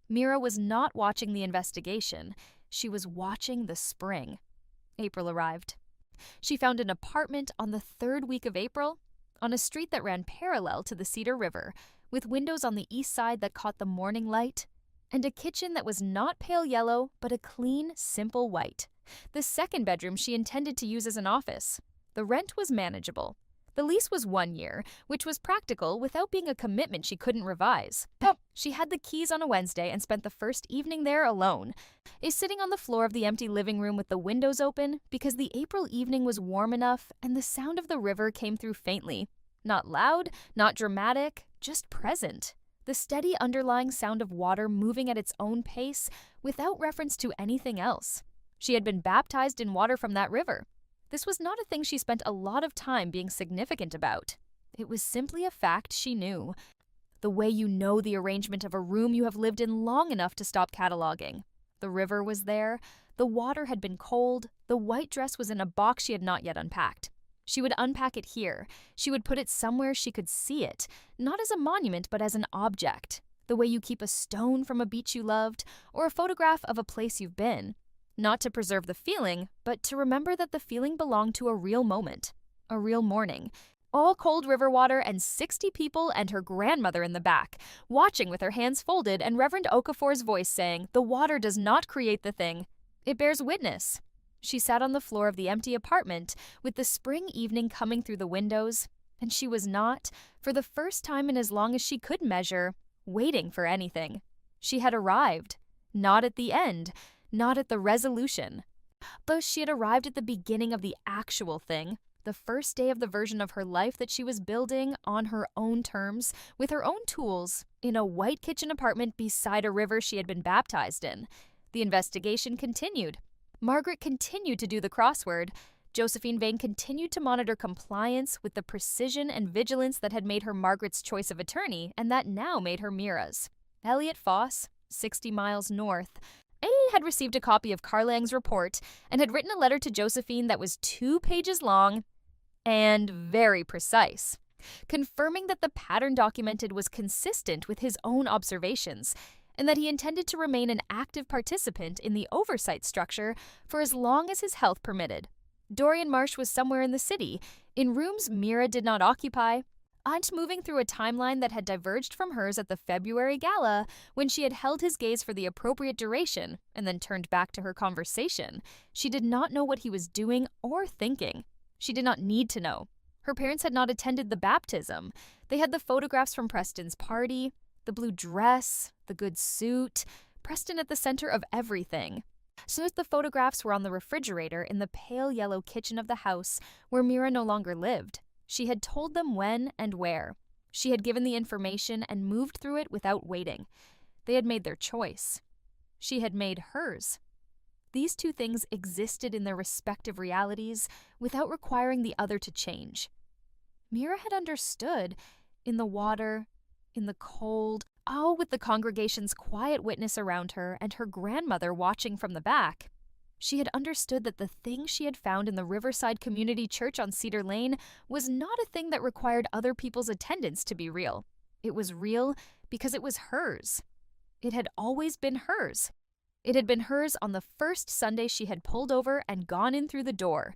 Mira was not watching the investigation. She was watching the spring. April arrived. She found an apartment on the 3rd week of April, on a street that ran parallel to the Cedar River, with windows on the east side that caught the morning light, and a kitchen that was not pale yellow, but a clean, simple white. The second bedroom she intended to use as an office. The rent was manageable. The lease was 1 year, which was practical without being a commitment she couldn't revise. She had the keys on a Wednesday and spent the first evening there alone, sitting on the floor of the empty living room with the windows open because the April evening was warm enough and the sound of the river came through faintly. Not loud, not dramatic, just present. The steady underlying sound of water moving at its own pace without reference to anything else. She had been baptized in water from that river. This was not a thing she spent a lot of time being significant about. It was simply a fact she knew. The way you know the arrangement of a room you have lived in long enough to stop cataloging. The river was there, the water had been cold, the white dress was in a box she had not yet unpacked. She would unpack it here. She would put it somewhere she could see it, not as a monument but as an object, the way you keep a stone from a beach you loved or a photograph of a place you've been. Not to preserve the feeling, but to remember that the feeling belonged to a real moment, a real morning. All cold river water and 60 people and her grandmother in the back, watching with her hands folded and Reverend Okafor's voice saying, "The water does not create the thing. It bears witness." She sat on the floor of the empty apartment with the spring evening coming through the windows, and she was not, for the first time in as long as she could measure, waiting for anything. She had arrived, not at the end, not at the resolution. But she had arrived at the beginning of the actual thing, the first day of the version of her life that she was building on her own terms, with her own tools, in a white kitchen apartment beside a river she had been baptized in. The investigation continued. Margaret continued to do the crossword. Josephine Vane continued to monitor compliance with the precision and vigilance that had made her Margaret's choice of attorney and that now made her Mira's. Elliot Foss, 60 miles north, had received a copy of Carla Eng's report and had written a letter to Josephine that was 2 pages long and very precise, confirming that the pattern documented was consistent with his own observations and that he intended to remain an active participant in the oversight structure for as long as his health permitted. Dorian Marsh was somewhere in the city, in rooms Mira did not occupy, and moving through a timeline that had diverged from hers at the February gala when she had held his gaze for the appropriate duration and then turned back to her conversation. She did not know what he was doing or thinking. She did not need to know. Her parents had not attended the baptism. They had the photographs from Preston's party, the blue dress, the good suit, Preston at the center of everything. Soon as the photographs were on the refrigerator in the pale yellow kitchen of the house where Mira no longer lived, she had told them when and where. She had given the information and moved through it without waiting. They had made their choice. She had made hers. These two things existed in their respective realities without requiring the other to change. Mira had understood, in the water, in the cold, with the congregation's quiet witness around her and her grandmother watching from the back. She had understood that the thing she had found in the Riverside Community Church on Cedar Lane was not a thing that required other people's attendance to be real. It was real because it was hers. It had always been hers. It had been hers on the first Sunday she had pulled over and gone in through the door.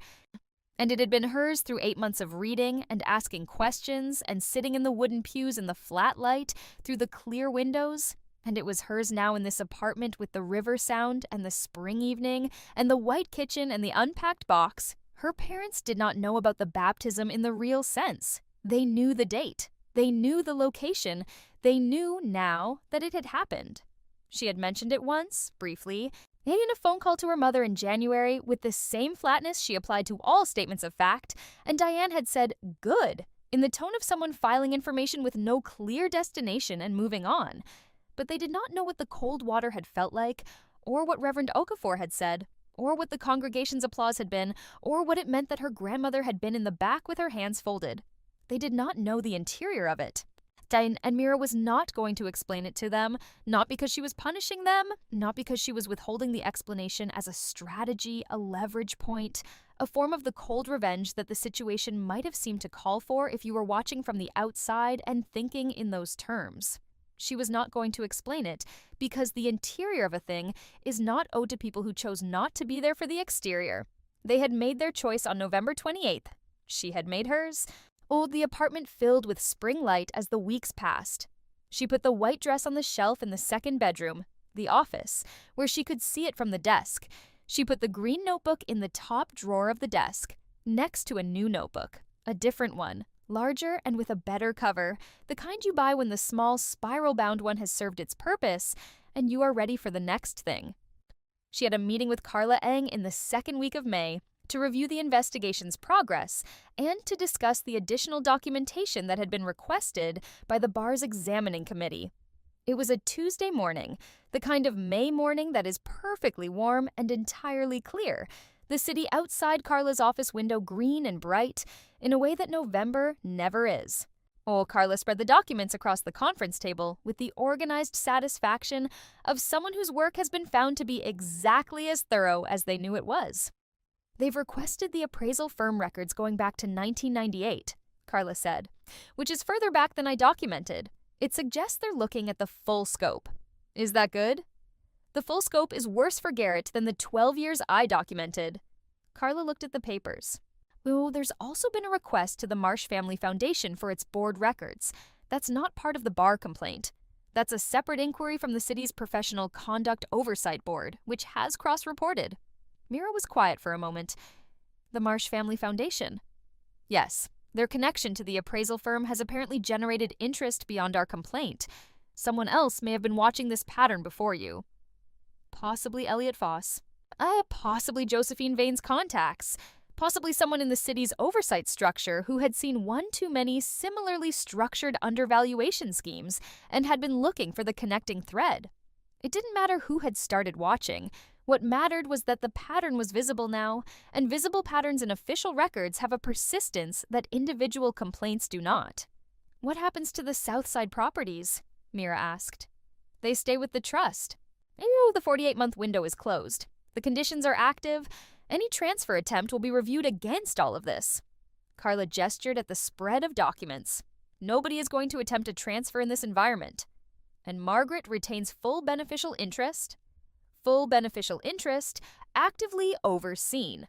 And it had been hers through 8 months of reading and asking questions and sitting in the wooden pews in the flat light through the clear windows. And it was hers now in this apartment with the river sound and the spring evening and the white kitchen and the unpacked box Her parents did not know about the baptism in the real sense. They knew the date. They knew the location. They knew now that it had happened. She had mentioned it once, briefly, and in a phone call to her mother in January with the same flatness she applied to all statements of fact, and Diane had said, "Good," in the tone of someone filing information with no clear destination and moving on. But they did not know what the cold water had felt like, or what Reverend Okafor had said, or what the congregation's applause had been, or what it meant that her grandmother had been in the back with her hands folded. They did not know the interior of it. And Mira was not going to explain it to them, not because she was punishing them, not because she was withholding the explanation as a strategy, a leverage point, a form of the cold revenge that the situation might have seemed to call for if you were watching from the outside and thinking in those terms. She was not going to explain it because the interior of a thing is not owed to people who chose not to be there for the exterior. They had made their choice on November 28th. She had made hers. The apartment filled with spring light as the weeks passed. She put the white dress on the shelf in the second bedroom, the office, where she could see it from the desk. She put the green notebook in the top drawer of the desk, next to a new notebook, a different one, larger and with a better cover, the kind you buy when the small spiral-bound one has served its purpose and you are ready for the next thing. She had a meeting with Carla Eng in the second week of May to review the investigation's progress and to discuss the additional documentation that had been requested by the bar's examining committee. It was a Tuesday morning, the kind of May morning that is perfectly warm and entirely clear, the city outside Carla's office window green and bright, in a way that November never is. Carla spread the documents across the conference table with the organized satisfaction of someone whose work has been found to be exactly as thorough as they knew it was. "They've requested the appraisal firm records going back to 1998, Carla said, "which is further back than I documented. It suggests they're looking at the full scope. Is that good? The full scope is worse for Garrett than the 12 years I documented." Carla looked at the papers. There's also been a request to the Marsh Family Foundation for its board records. That's not part of the bar complaint. That's a separate inquiry from the city's Professional Conduct Oversight Board, which has cross-reported. Mira was quiet for a moment. The Marsh Family Foundation? Yes, their connection to the appraisal firm has apparently generated interest beyond our complaint. Someone else may have been watching this pattern before you. Possibly Elliot Foss. Possibly Josephine Vane's contacts. Possibly someone in the city's oversight structure who had seen one too many similarly structured undervaluation schemes and had been looking for the connecting thread. It didn't matter who had started watching. What mattered was that the pattern was visible now, and visible patterns in official records have a persistence that individual complaints do not. "What happens to the Southside properties?" Mira asked. "They stay with the trust. The 48-month window is closed. The conditions are active. Any transfer attempt will be reviewed against all of this." Carla gestured at the spread of documents. "Nobody is going to attempt a transfer in this environment. And Margaret retains full beneficial interest actively overseen."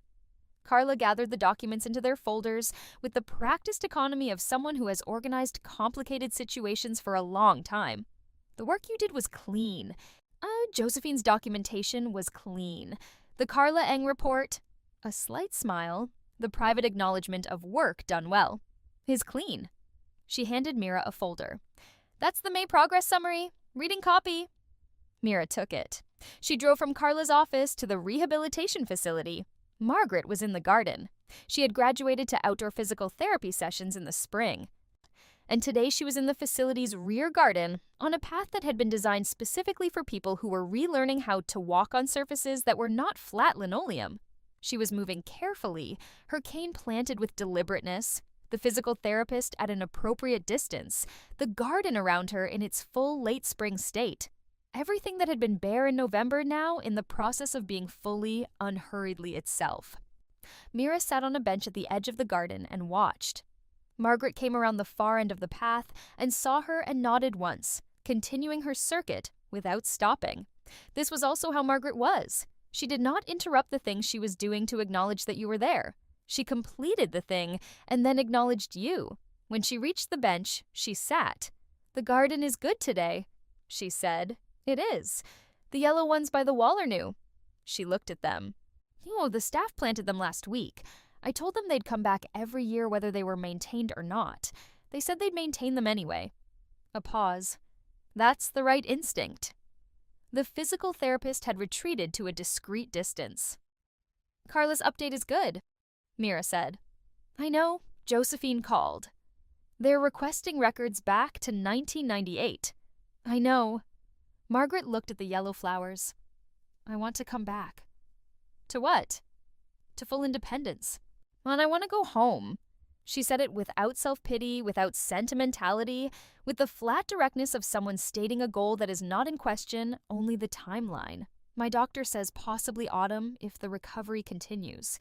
Carla gathered the documents into their folders with the practiced economy of someone who has organized complicated situations for a long time. The work you did was clean. Josephine's documentation was clean. The Carla Eng report, a slight smile, the private acknowledgement of work done well, is clean. She handed Mira a folder. "That's the May progress summary. Reading copy." Mira took it. She drove from Carla's office to the rehabilitation facility. Margaret was in the garden. She had graduated to outdoor physical therapy sessions in the spring. And today she was in the facility's rear garden on a path that had been designed specifically for people who were relearning how to walk on surfaces that were not flat linoleum. She was moving carefully, her cane planted with deliberateness, the physical therapist at an appropriate distance, the garden around her in its full late spring state. Everything that had been bare in November now in the process of being fully, unhurriedly itself. Mira sat on a bench at the edge of the garden and watched. Margaret came around the far end of the path and saw her and nodded once, continuing her circuit without stopping. This was also how Margaret was. She did not interrupt the thing she was doing to acknowledge that you were there. She completed the thing and then acknowledged you. When she reached the bench, she sat. "The garden is good today," she said. "It is. The yellow ones by the wall are new." She looked at them. "The staff planted them last week. I told them they'd come back every year whether they were maintained or not. They said they'd maintain them anyway. A pause. That's the right instinct. The physical therapist had retreated to a discreet distance. Carla's update is good, Mira said. I know, Josephine called. They're requesting records back to 1998. I know. Margaret looked at the yellow flowers. I want to come back. To what? To full independence. And I want to go home. She said it without self-pity, without sentimentality, with the flat directness of someone stating a goal that is not in question, only the timeline. My doctor says possibly autumn if the recovery continues.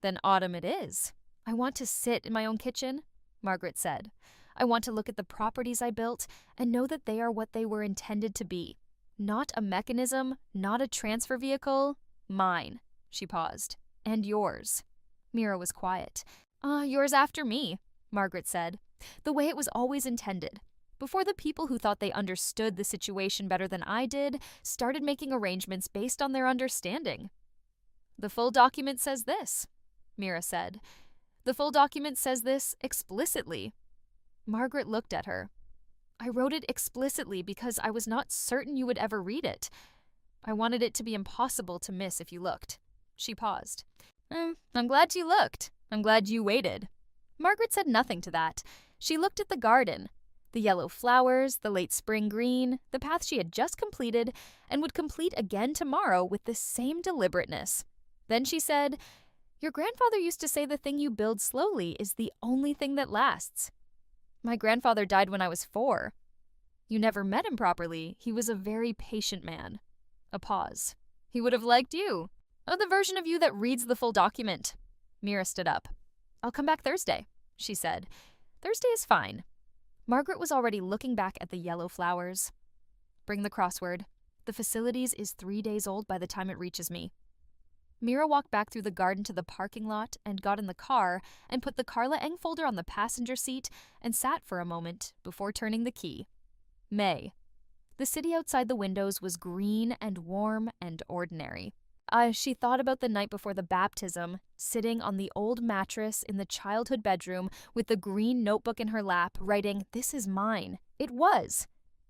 Then autumn it is. I want to sit in my own kitchen, Margaret said. I want to look at the properties I built and know that they are what they were intended to be. Not a mechanism, not a transfer vehicle. Mine. She paused. And yours. Mira was quiet. Yours after me, Margaret said. The way it was always intended. Before the people who thought they understood the situation better than I did started making arrangements based on their understanding. The full document says this, Mira said. The full document says this explicitly. Margaret looked at her. I wrote it explicitly because I was not certain you would ever read it. I wanted it to be impossible to miss if you looked. She paused. I'm glad you looked. I'm glad you waited. Margaret said nothing to that. She looked at the garden. The yellow flowers, the late spring green, the path she had just completed and would complete again tomorrow with the same deliberateness. Then she said, Your grandfather used to say the thing you build slowly is the only thing that lasts. My grandfather died when I was 4. You never met him properly. He was a very patient man. A pause. He would have liked you. Oh, the version of you that reads the full document. Mira stood up. I'll come back Thursday, she said. Thursday is fine. Margaret was already looking back at the yellow flowers. Bring the crossword. The facilities is 3 days old by the time it reaches me. Mira walked back through the garden to the parking lot and got in the car and put the Carla Eng folder on the passenger seat and sat for a moment before turning the key. May. The city outside the windows was green and warm and ordinary. She thought about the night before the baptism, sitting on the old mattress in the childhood bedroom with the green notebook in her lap, writing, This is mine. It was.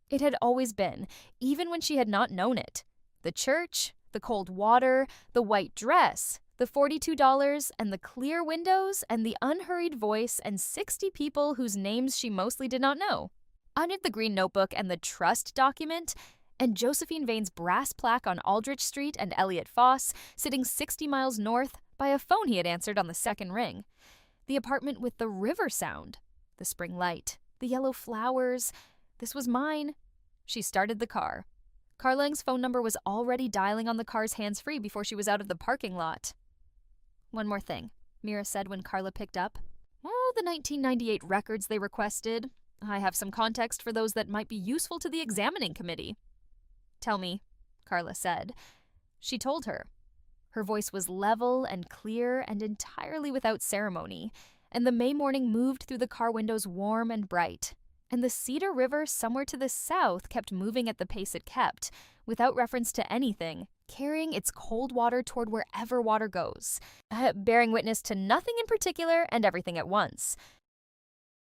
It had always been, even when she had not known it. The church, the cold water, the white dress, the $42 and the clear windows and the unhurried voice and 60 people whose names she mostly did not know. Under the green notebook and the trust document, and Josephine Vane's brass plaque on Aldrich Street and Elliot Foss, sitting 60 miles north by a phone he had answered on the second ring. The apartment with the river sound, the spring light, the yellow flowers. This was mine. She started the car. Carla Eng's phone number was already dialing on the car's hands-free before she was out of the parking lot. One more thing, Mira said when Carla picked up. Oh, the 1998 records they requested. I have some context for those that might be useful to the examining committee. Tell me, Carla said. She told her. Her voice was level and clear and entirely without ceremony, and the May morning moved through the car windows warm and bright, and the Cedar River somewhere to the south kept moving at the pace it kept, without reference to anything, carrying its cold water toward wherever water goes, bearing witness to nothing in particular and everything at once.